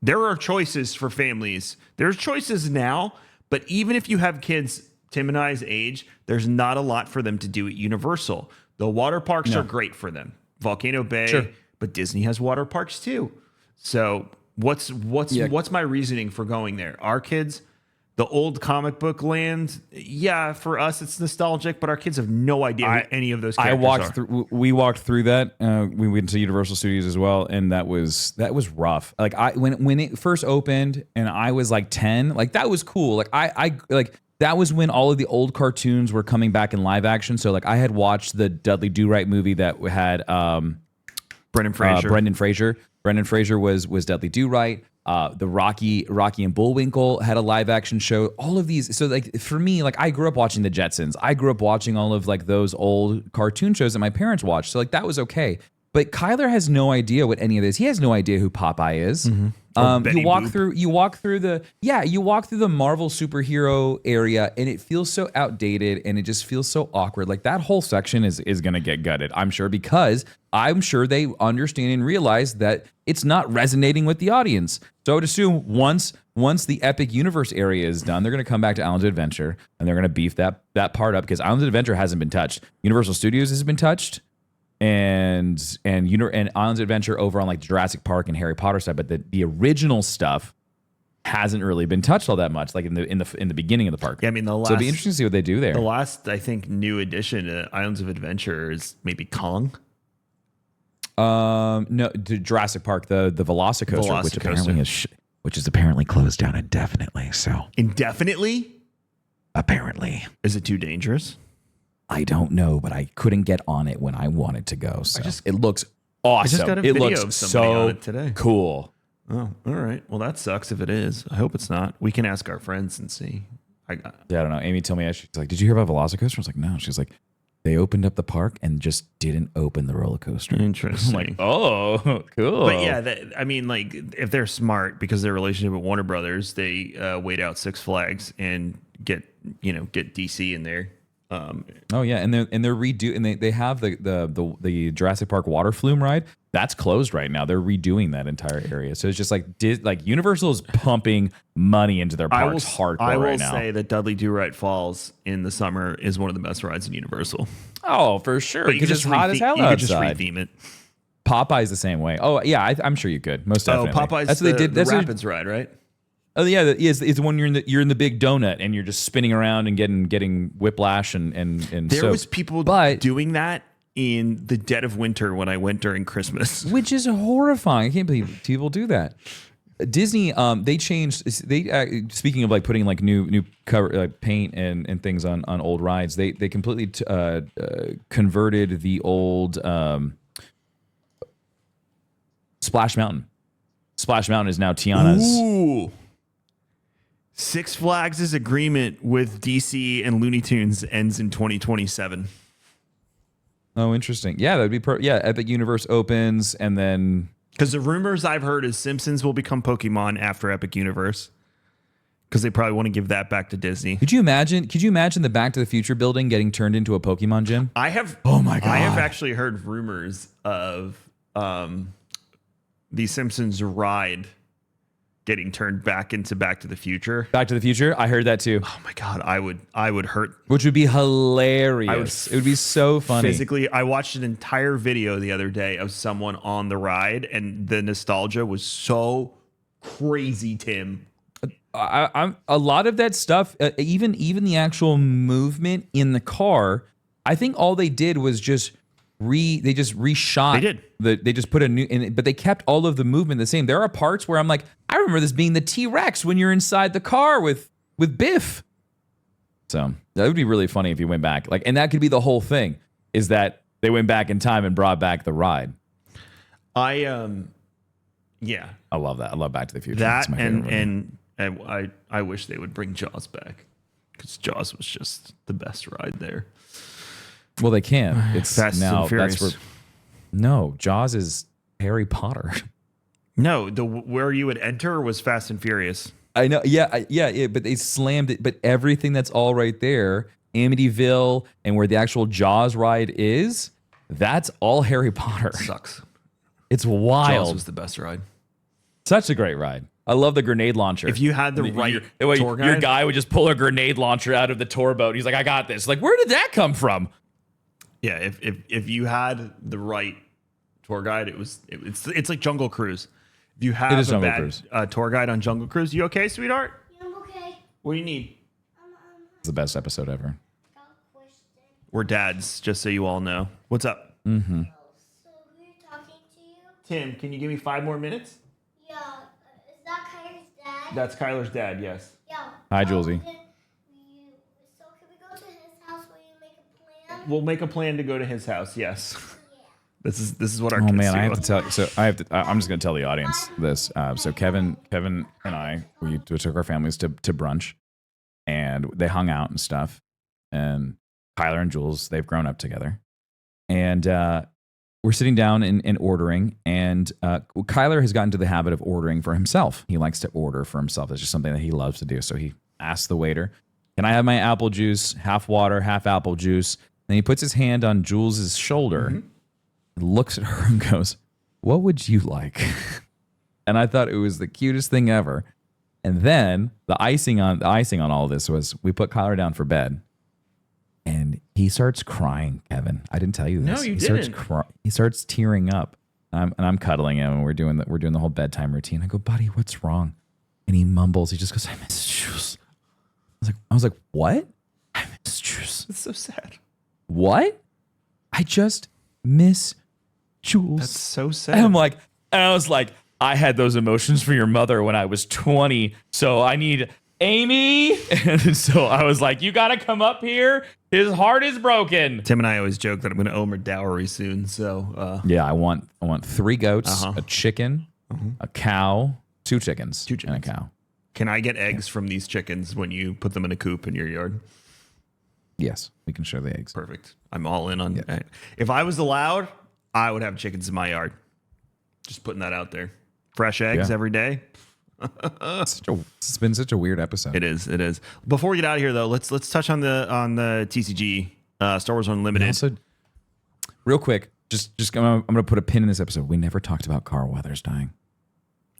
there are choices for families. There's choices now, but even if you have kids Tim and I's age, there's not a lot for them to do at Universal. The water parks are great for them. Volcano Bay, but Disney has water parks too. So what's my reasoning for going there? Our kids, the old comic book land, for us it's nostalgic, but our kids have no idea who any of those characters are. We walked through that. We went to Universal Studios as well, and that was rough. Like when it first opened, and I was like 10, like that was cool. Like I that was when all of the old cartoons were coming back in live action. So like I had watched the Dudley Do-Right movie that had Brendan Fraser. Brendan Fraser was Dudley Do-Right. The Rocky and Bullwinkle had a live action show. All of these. So like for me, like I grew up watching the Jetsons. I grew up watching all of like those old cartoon shows that my parents watched. So like that was okay. But Kyler has no idea what any of this. He has no idea who Popeye is. Betty You walk Boop. through. You walk through the Marvel superhero area, and it feels so outdated, and it just feels so awkward. Like that whole section is going to get gutted, I'm sure, because I'm sure they understand and realize that it's not resonating with the audience. So I would assume once the Epic Universe area is done, they're going to come back to Islands of Adventure, and they're going to beef that part up because Islands of Adventure hasn't been touched. Universal Studios has been touched. And Islands of Adventure over on like Jurassic Park and Harry Potter side, but the original stuff hasn't really been touched all that much, like in the beginning of the park. Yeah, I mean so it'll be interesting to see what they do there. The last, I think, new addition to Islands of Adventure is maybe Kong. No, to Jurassic Park, the Velocicoaster, which is apparently closed down indefinitely. So Indefinitely? apparently, Is it too dangerous? I don't know, but I couldn't get on it when I wanted to go. So it looks awesome. I just got a it video looks of somebody so on it today. cool. Oh, all right. Well, that sucks if it is. I hope it's not. We can ask our friends and see. Yeah, I don't know. Amy told me, she's like, did you hear about Velocicoaster? I was like, no. She's like, they opened up the park and just didn't open the roller coaster. Interesting. I'm like, oh, cool. But yeah, I mean, like, if they're smart because their relationship with Warner Brothers, they wait out Six Flags and get DC in there. Oh yeah, and they're redo, and they have the Jurassic Park water flume ride that's closed right now. They're redoing that entire area, so it's just like Universal is pumping money into their parks hardcore right now. I will say that Dudley Do-Right Falls in the summer is one of the best rides in Universal. Oh, for sure. But you because it's hot as hell outside. You could just re-theme it. Popeye's the same way. Oh yeah, I'm sure you could. Most definitely. Popeye's that's what they did. That's Rapids ride, right? Oh yeah, it's when you're in the big donut and you're just spinning around and getting whiplash and there was people doing that in the dead of winter when I went during Christmas, which is horrifying. I can't believe people do that. Disney, they changed. Speaking of like putting like new cover paint and things on old rides, they completely converted the old Splash Mountain. Splash Mountain is now Tiana's. Ooh. Six Flags' agreement with DC and Looney Tunes ends in 2027. Oh, interesting. Yeah, that'd be Epic Universe opens, and then because the rumors I've heard is Simpsons will become Pokemon after Epic Universe, because they probably want to give that back to Disney. Could you imagine the Back to the Future building getting turned into a Pokemon gym? Oh my god! I have actually heard rumors of the Simpsons ride getting turned back into Back to the Future. Back to the Future? I heard that too. Oh my god, I would hurt. Which would be hilarious. It would be so funny. Physically, I watched an entire video the other day of someone on the ride, and the nostalgia was so crazy, Tim. I'm a lot of that stuff, even the actual movement in the car. I think all they did was just they just reshot. They did. They just put a new in it, but they kept all of the movement the same. There are parts where I'm like, I remember this being the T-Rex when you're inside the car with Biff. So that would be really funny if you went back, and that could be the whole thing, is that they went back in time and brought back the ride. Yeah, I love that. I love Back to the Future. That and I wish they would bring Jaws back, because Jaws was just the best ride there. Well, they can. It's Fast now and Furious. that's where. No, Jaws is Harry Potter. No, where you would enter was Fast and Furious. I know. Yeah. But they slammed it. But everything that's all right there, Amityville, and where the actual Jaws ride is, that's all Harry Potter. Sucks. It's wild. Jaws was the best ride. Such a great ride. I love the grenade launcher. If you had the tour guide, your guy would just pull a grenade launcher out of the tour boat. He's like, I got this. Like, where did that come from? Yeah, if you had the right tour guide, it's like Jungle Cruise. If you have a bad tour guide on Jungle Cruise, you okay, sweetheart? Yeah, I'm okay. What do you need? It's the best episode ever. Got a question. We're dads, just so you all know. What's up? Mm-hmm. So who's talking to you? Tim, can you give me 5 more minutes? Yeah. Is that Kyler's dad? That's Kyler's dad, yes. Yeah. Hi, Julesy. So can we go to his house? Will you make a plan? We'll make a plan to go to his house, yes. Yeah. This is what our kids do. I have to tell. So I'm just going to tell the audience this. So Kevin and I, we took our families to brunch, and they hung out and stuff. And Kyler and Jules, they've grown up together. And we're sitting down and ordering, and Kyler has gotten to the habit of ordering for himself. He likes to order for himself. It's just something that he loves to do. So he asks the waiter, "Can I have my apple juice, half water, half apple juice?" And he puts his hand on Jules's shoulder, and looks at her and goes, "What would you like?" And I thought it was the cutest thing ever. And then the icing on all of this was we put Kyler down for bed. And he starts crying, Kevin. I didn't tell you this. No, you didn't. didn't. He starts tearing up, and I'm cuddling him, and we're doing the whole bedtime routine. I go, "Buddy, what's wrong?" And he mumbles. He just goes, "I miss juice." I was like, "What? I miss juice." It's so sad. What? I just miss Jules. That's so sad. And I was like, I had those emotions for your mother when I was 20, so I need Amy. And so I was like, "You got to come up here. His heart is broken." Tim and I always joke that I'm going to owe him her dowry soon. So yeah, I want 3 goats, a chicken, a cow, 2 chickens, and a cow. Can I get eggs from these chickens when you put them in a coop in your yard? Yes, we can share the eggs. Perfect. I'm all in on that. If I was allowed, I would have chickens in my yard. Just putting that out there. Fresh eggs every day. It's been such a weird episode. It is. Before we get out of here, though, let's touch on the TCG, Star Wars Unlimited. Also, real quick, just I'm going to put a pin in this episode. We never talked about Carl Weathers dying.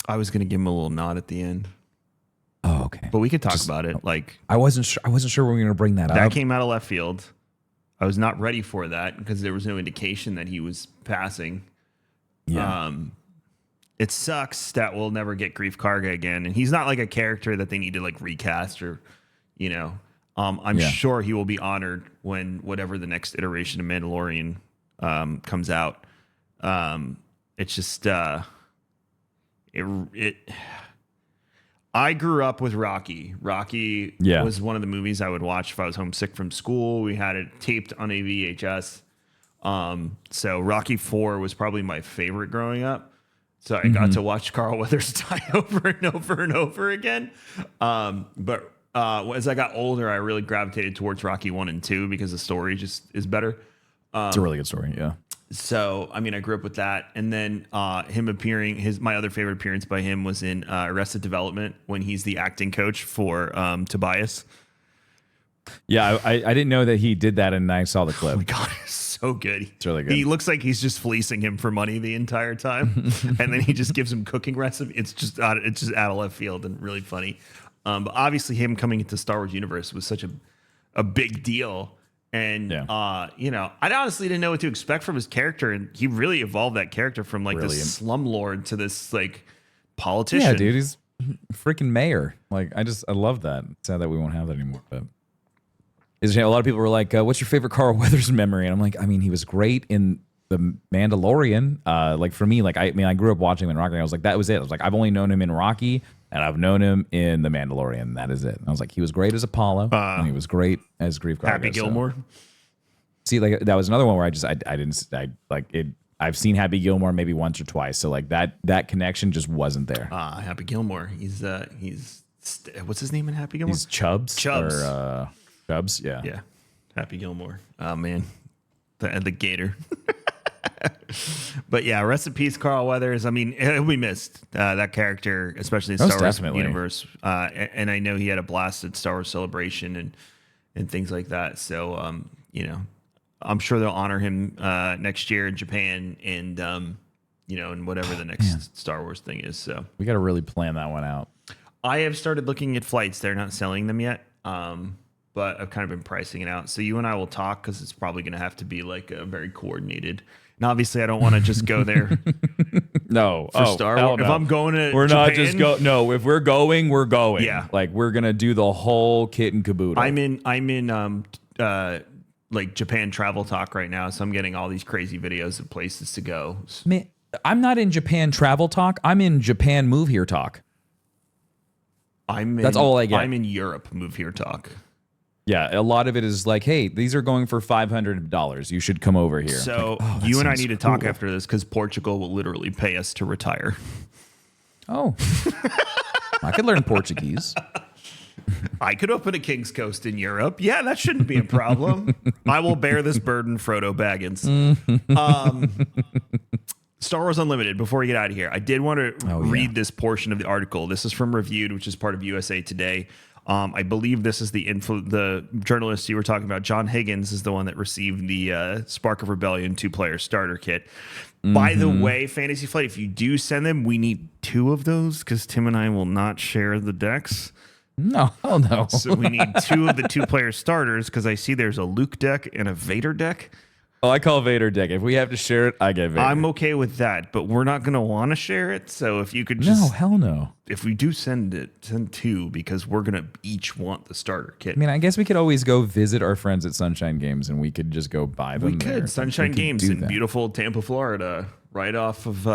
I was going to give him a little nod at the end. Oh, okay. But we could talk about it. I wasn't sure we were going to bring that up. That came out of left field. I was not ready for that because there was no indication that he was passing. Yeah. It sucks that we'll never get Grief Karga again, and he's not like a character that they need to like recast or, I'm sure he will be honored when whatever the next iteration of Mandalorian comes out. It's just I grew up with Rocky. Rocky was one of the movies I would watch if I was homesick from school. We had it taped on a VHS. So Rocky 4 was probably my favorite growing up. So I got to watch Carl Weathers die over and over and over again. But as I got older, I really gravitated towards Rocky 1 and 2 because the story just is better. It's a really good story, yeah. So, I mean, I grew up with that. And then him appearing, my other favorite appearance by him was in Arrested Development when he's the acting coach for Tobias. Yeah, I didn't know that he did that, and I saw the clip. Oh my God, it's so good. It's really good. He looks like he's just fleecing him for money the entire time. And then he just gives him cooking recipes. It's just out of left field and really funny. But obviously him coming into Star Wars universe was such a big deal. And, I honestly didn't know what to expect from his character. And he really evolved that character from this slumlord to this like politician. Yeah, dude, he's freaking mayor. Like, I love that. It's sad that we won't have that anymore. But a lot of people were like, what's your favorite Carl Weathers memory? And I'm like, I mean, he was great in The Mandalorian. Like for me, I grew up watching him in Rocky. And I was like, that was it. I was like, I've only known him in Rocky and I've known him in The Mandalorian. That is it. And I was like, he was great as Apollo and he was great as Grief Karga. Happy Gilmore. See, like that was another one where I've seen Happy Gilmore maybe once or twice. So like that connection just wasn't there. Happy Gilmore. He's what's his name in Happy Gilmore? He's Chubbs. Chubbs. Or, Chubbs, yeah. Yeah. Happy Gilmore. Oh man. The gator. But yeah, rest in peace, Carl Weathers. I mean, he'll be missed. That character, especially in Star Wars universe. And I know he had a blast at Star Wars Celebration and things like that. So I'm sure they'll honor him next year in Japan and and whatever the next Star Wars thing is. So we got to really plan that one out. I have started looking at flights. They're not selling them yet. But I've kind of been pricing it out. So you and I will talk because it's probably going to have to be like a very coordinated. And obviously, I don't want to just go there. No, for Star Wars. No. If I'm going to, we're Japan, not just go. No, if we're going, we're going. Yeah, like we're gonna do the whole kit and caboodle. I'm in like Japan travel talk right now, so I'm getting all these crazy videos of places to go. Man, I'm not in Japan travel talk. I'm in Japan move here talk. That's all I get. I'm in Europe move here talk. Yeah, a lot of it is like, hey, these are going for $500. You should come over here. So you and I need to talk after this because Portugal will literally pay us to retire. Oh, I could learn Portuguese. I could open a King's Coast in Europe. Yeah, that shouldn't be a problem. I will bear this burden, Frodo Baggins. Star Wars Unlimited, before we get out of here, I did want to read this portion of the article. This is from Reviewed, which is part of USA Today. I believe this is the journalist you were talking about. John Higgins is the one that received the Spark of Rebellion 2-player starter kit. By the way, Fantasy Flight, if you do send them, we need 2 of those because Tim and I will not share the decks. No, hell no. So we need 2 of the 2-player starters because I see there's a Luke deck and a Vader deck. Oh, I call Vader deck. If we have to share it, I get Vader. I'm okay with that, but we're not going to want to share it. So if you could just... No, hell no. If we do send 2 because we're going to each want the starter kit. I mean, I guess we could always go visit our friends at Sunshine Games and we could just go buy them. We could. Sunshine Games in beautiful Tampa, Florida, right off of...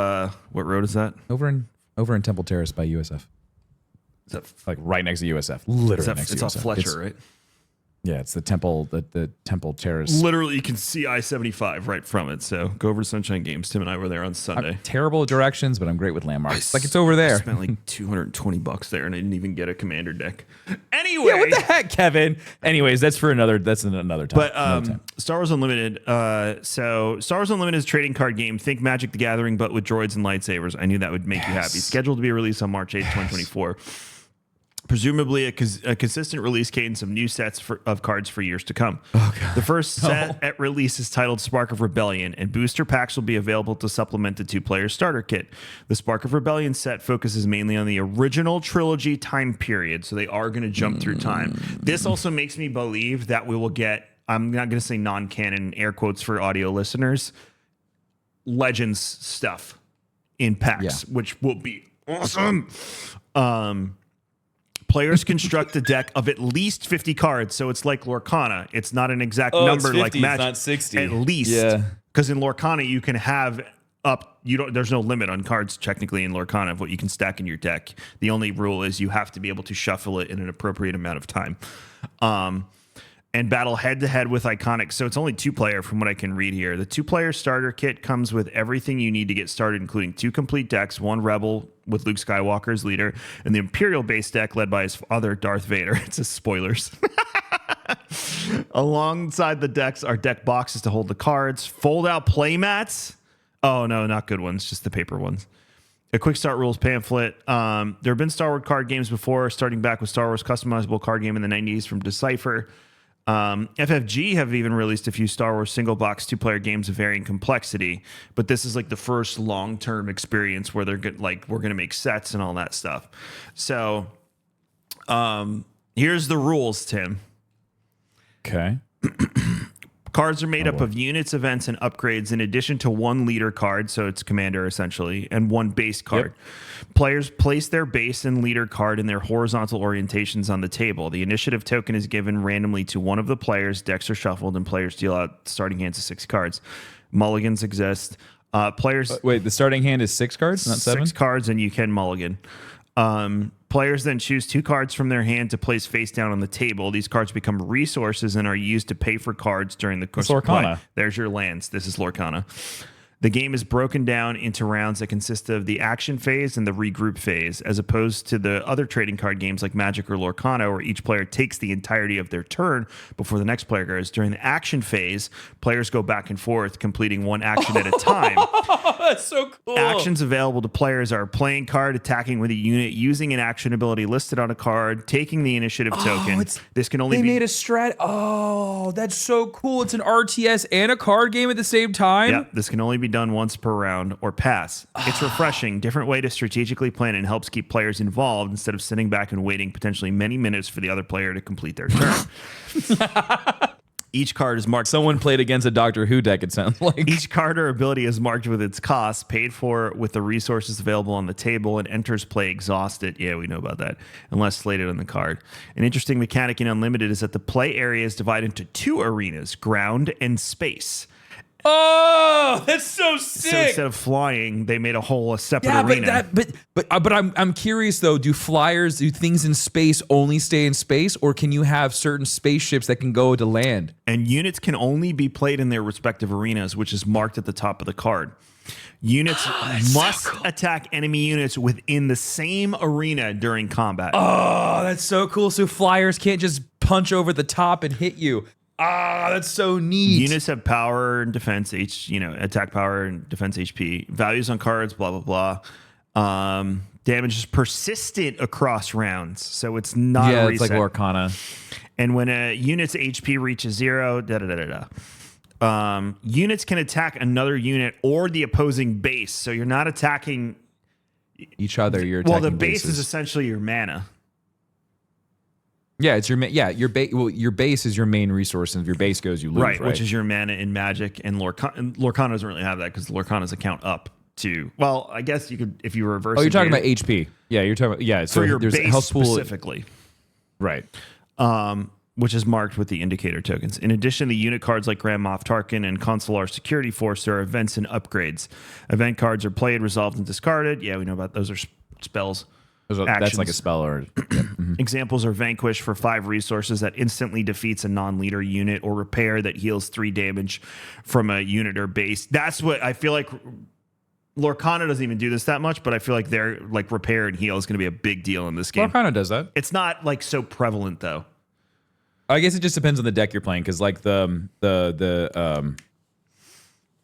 what road is that? Over in Temple Terrace by USF. Is that like right next to USF? Literally next to USF. It's off Fletcher, right? Yeah, it's the Temple Terrace. Literally, you can see I-75 right from it. So go over to Sunshine Games. Tim and I were there on Sunday. Terrible directions, but I'm great with landmarks. It's over there. I spent like $220 there, and I didn't even get a commander deck. Anyway, yeah, what the heck, Kevin? Anyways, that's another time. But Star Wars Unlimited. So Star Wars Unlimited is a trading card game. Think Magic the Gathering, but with droids and lightsabers. I knew that would make you happy. Scheduled to be released on March 8th, 2024. Presumably a consistent release cadence of new sets of cards for years to come. Oh, God. The first set at release is titled Spark of Rebellion, and booster packs will be available to supplement the 2-player starter kit. The Spark of Rebellion set focuses mainly on the original trilogy time period, so they are going to jump through time. This also makes me believe that we will get, I'm not going to say non-canon, air quotes for audio listeners, Legends stuff in packs, which will be awesome. Players construct a deck of at least 50 cards, so it's like Lorcana. It's not an exact number 50, like Magic. It's not 60. At least, because in Lorcana you can have up. There's no limit on cards technically in Lorcana of what you can stack in your deck. The only rule is you have to be able to shuffle it in an appropriate amount of time. And battle head-to-head with iconic. So it's only 2-player from what I can read here. The 2-player starter kit comes with everything you need to get started, including 2 complete decks, 1 Rebel with Luke Skywalker as leader, and the Imperial base deck led by his father, Darth Vader. It says spoilers. Alongside the decks are deck boxes to hold the cards, fold-out play mats. Oh, no, not good ones, just the paper ones. A quick start rules pamphlet. There have been Star Wars card games before, starting back with Star Wars customizable card game in the 90s from Decipher. FFG have even released a few Star Wars single box 2-player games of varying complexity, but this is like the first long-term experience where they're we're going to make sets and all that stuff. So, here's the rules, Tim. Okay. Cards are made up of units, events, and upgrades in addition to 1 leader card, so it's commander essentially, and 1 base card. Yep. Players place their base and leader card in their horizontal orientations on the table. The initiative token is given randomly to one of the players. Decks are shuffled, and players deal out starting hands of 6 cards. Mulligans exist. Players. Wait, the starting hand is 6 cards, not 7? 6 cards, and you can mulligan. Players then choose 2 cards from their hand to place face down on the table. These cards become resources and are used to pay for cards during the course of play. There's your lands. This is Lorcana. The game is broken down into rounds that consist of the action phase and the regroup phase, as opposed to the other trading card games like Magic or Lorcana, where each player takes the entirety of their turn before the next player goes. During the action phase, players go back and forth, completing 1 action at a time. That's so cool. Actions available to players are playing card, attacking with a unit, using an action ability listed on a card, taking the initiative token. This can only be... They made a strat... Oh, that's so cool. It's an RTS and a card game at the same time? Yeah, this can only be done once per round or pass. It's refreshing, different way to strategically plan, and helps keep players involved instead of sitting back and waiting potentially many minutes for the other player to complete their turn. Each card is marked. Someone played against a Doctor Who deck, it sounds like. Each card or ability is marked with its cost, paid for with the resources available on the table, and enters play exhausted. Yeah, we know about that. Unless slated on the card. An interesting mechanic in Unlimited is that the play area is divided into 2 arenas, ground and space. Oh, that's so So sick. instead of flying, they made a separate Yeah, arena. but I'm curious though. Do things in space only stay in space, or can you have certain spaceships that can go to land? And units can only be played in their respective arenas, which is marked at the top of the card. Units must attack enemy units within the same arena during combat. Oh, that's so cool. So flyers can't just punch over the top and hit you. Ah, that's so neat. Units have power and defense, attack power and defense HP. Values on cards, blah, blah, blah. Damage is persistent across rounds, so it's not a reset. It's like Lorcana. And when a unit's HP reaches 0, units can attack another unit or the opposing base. So you're not attacking each other. You're attacking the base bases. is essentially your mana. Yeah, it's your base is your main resource, and if your base goes, you lose. Right, which is your mana in Magic, and Lorcana doesn't really have that because Lorcana's account up to. Well, I guess you could if you reverse. Oh, you're talking about HP. Yeah, you're talking about So for your there's base health pool specifically, right? Which is marked with the indicator tokens. In addition, the unit cards like Grand Moff Tarkin and Consular Security Force, there are events and upgrades. Event cards are played, resolved, and discarded. Yeah, we know about those are spells. That's like a spell or Examples are Vanquish for 5 resources that instantly defeats a non-leader unit, or Repair that heals 3 damage from a unit or base. That's what I feel like. Lorcana doesn't even do this that much, but I feel like their like Repair and heal is going to be a big deal in this game. Lorcana does that. It's not like so prevalent though. I guess it just depends on the deck you're playing, because like the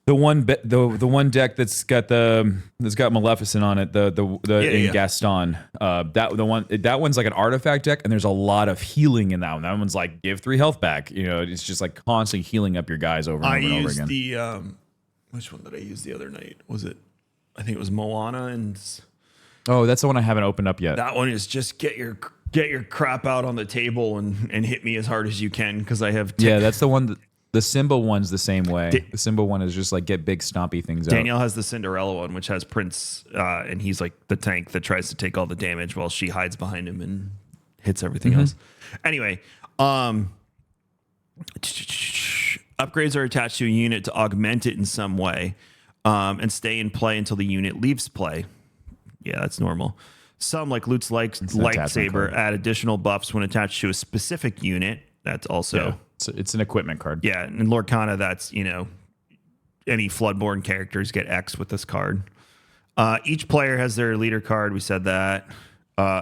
one deck that's got Maleficent on it, in Gaston. That one's like an artifact deck, and there's a lot of healing in that one. That one's like give 3 health back. It's just like constantly healing up your guys over and over again. Which one did I use the other night? I think it was Moana, and that's the one I haven't opened up yet. That one is just get your crap out on the table and hit me as hard as you can, because I have that's the one. The Simba one's the same way. The Simba one is just like get big stompy things out. Danielle has the Cinderella one, which has Prince, and he's like the tank that tries to take all the damage while she hides behind him and hits everything else. Anyway, upgrades are attached to a unit to augment it in some way, and stay in play until the unit leaves play. Yeah, that's normal. Some, like Lute's lightsaber, add additional buffs when attached to a specific unit. That's also... Yeah. It's an equipment card. Yeah, and in Lorcana, that's, any Floodborn characters get X with this card. Each player has their leader card. We said that.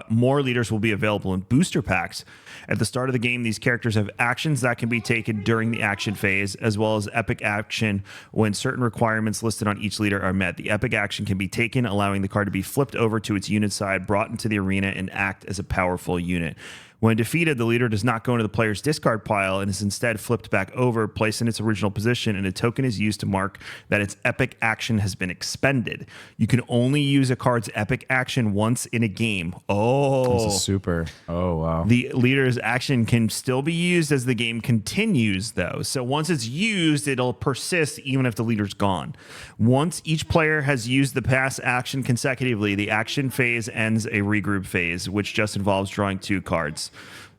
More leaders will be available in booster packs. At the start of the game, these characters have actions that can be taken during the action phase, as well as epic action when certain requirements listed on each leader are met. The epic action can be taken, allowing the card to be flipped over to its unit side, brought into the arena, and act as a powerful unit. When defeated, the leader does not go into the player's discard pile and is instead flipped back over, placed in its original position, and a token is used to mark that its epic action has been expended. You can only use a card's epic action once in a game. Oh. This is super. Oh, wow. The leader's action can still be used as the game continues, though. So once it's used, it'll persist even if the leader's gone. Once each player has used the pass action consecutively, the action phase ends a regroup phase, which just involves drawing 2 cards.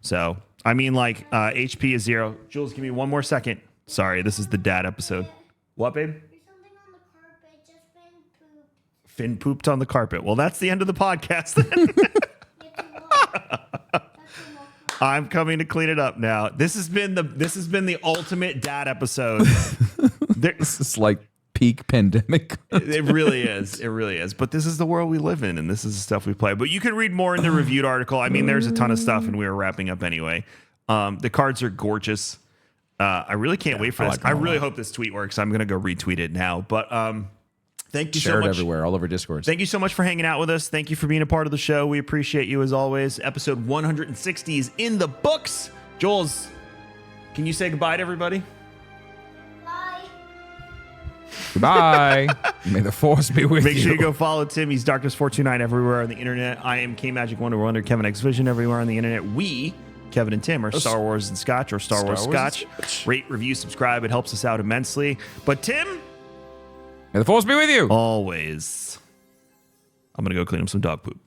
So, I mean, like, HP is 0. Jules, give me one more second. Sorry, this is the dad episode. What, babe? There's something on the carpet. Just Finn pooped. Finn pooped on the carpet. Well, that's the end of the podcast then. I'm coming to clean it up now. This has been the ultimate dad episode. This is like peak pandemic. It really is. It really is. But this is the world we live in, and this is the stuff we play. But you can read more in the reviewed article. I mean, there's a ton of stuff, and we were wrapping up anyway. The cards are gorgeous. I really can't wait for this. I really hope this tweet works. I'm going to go retweet it now. But thank you so much. Share it everywhere, all over Discord. Thank you so much for hanging out with us. Thank you for being a part of the show. We appreciate you as always. Episode 160 is in the books. Jules, can you say goodbye to everybody? Goodbye. May the force be with you. Make sure you go follow Tim. He's Darkness429 everywhere on the internet. I am K-Magic Wonder Wonder, Kevin X Vision everywhere on the internet. We, Kevin and Tim, are Star Wars and Scotch, or Star Wars Scotch. Rate, review, subscribe. It helps us out immensely. But Tim, may the force be with you. Always. I'm going to go clean up some dog poop.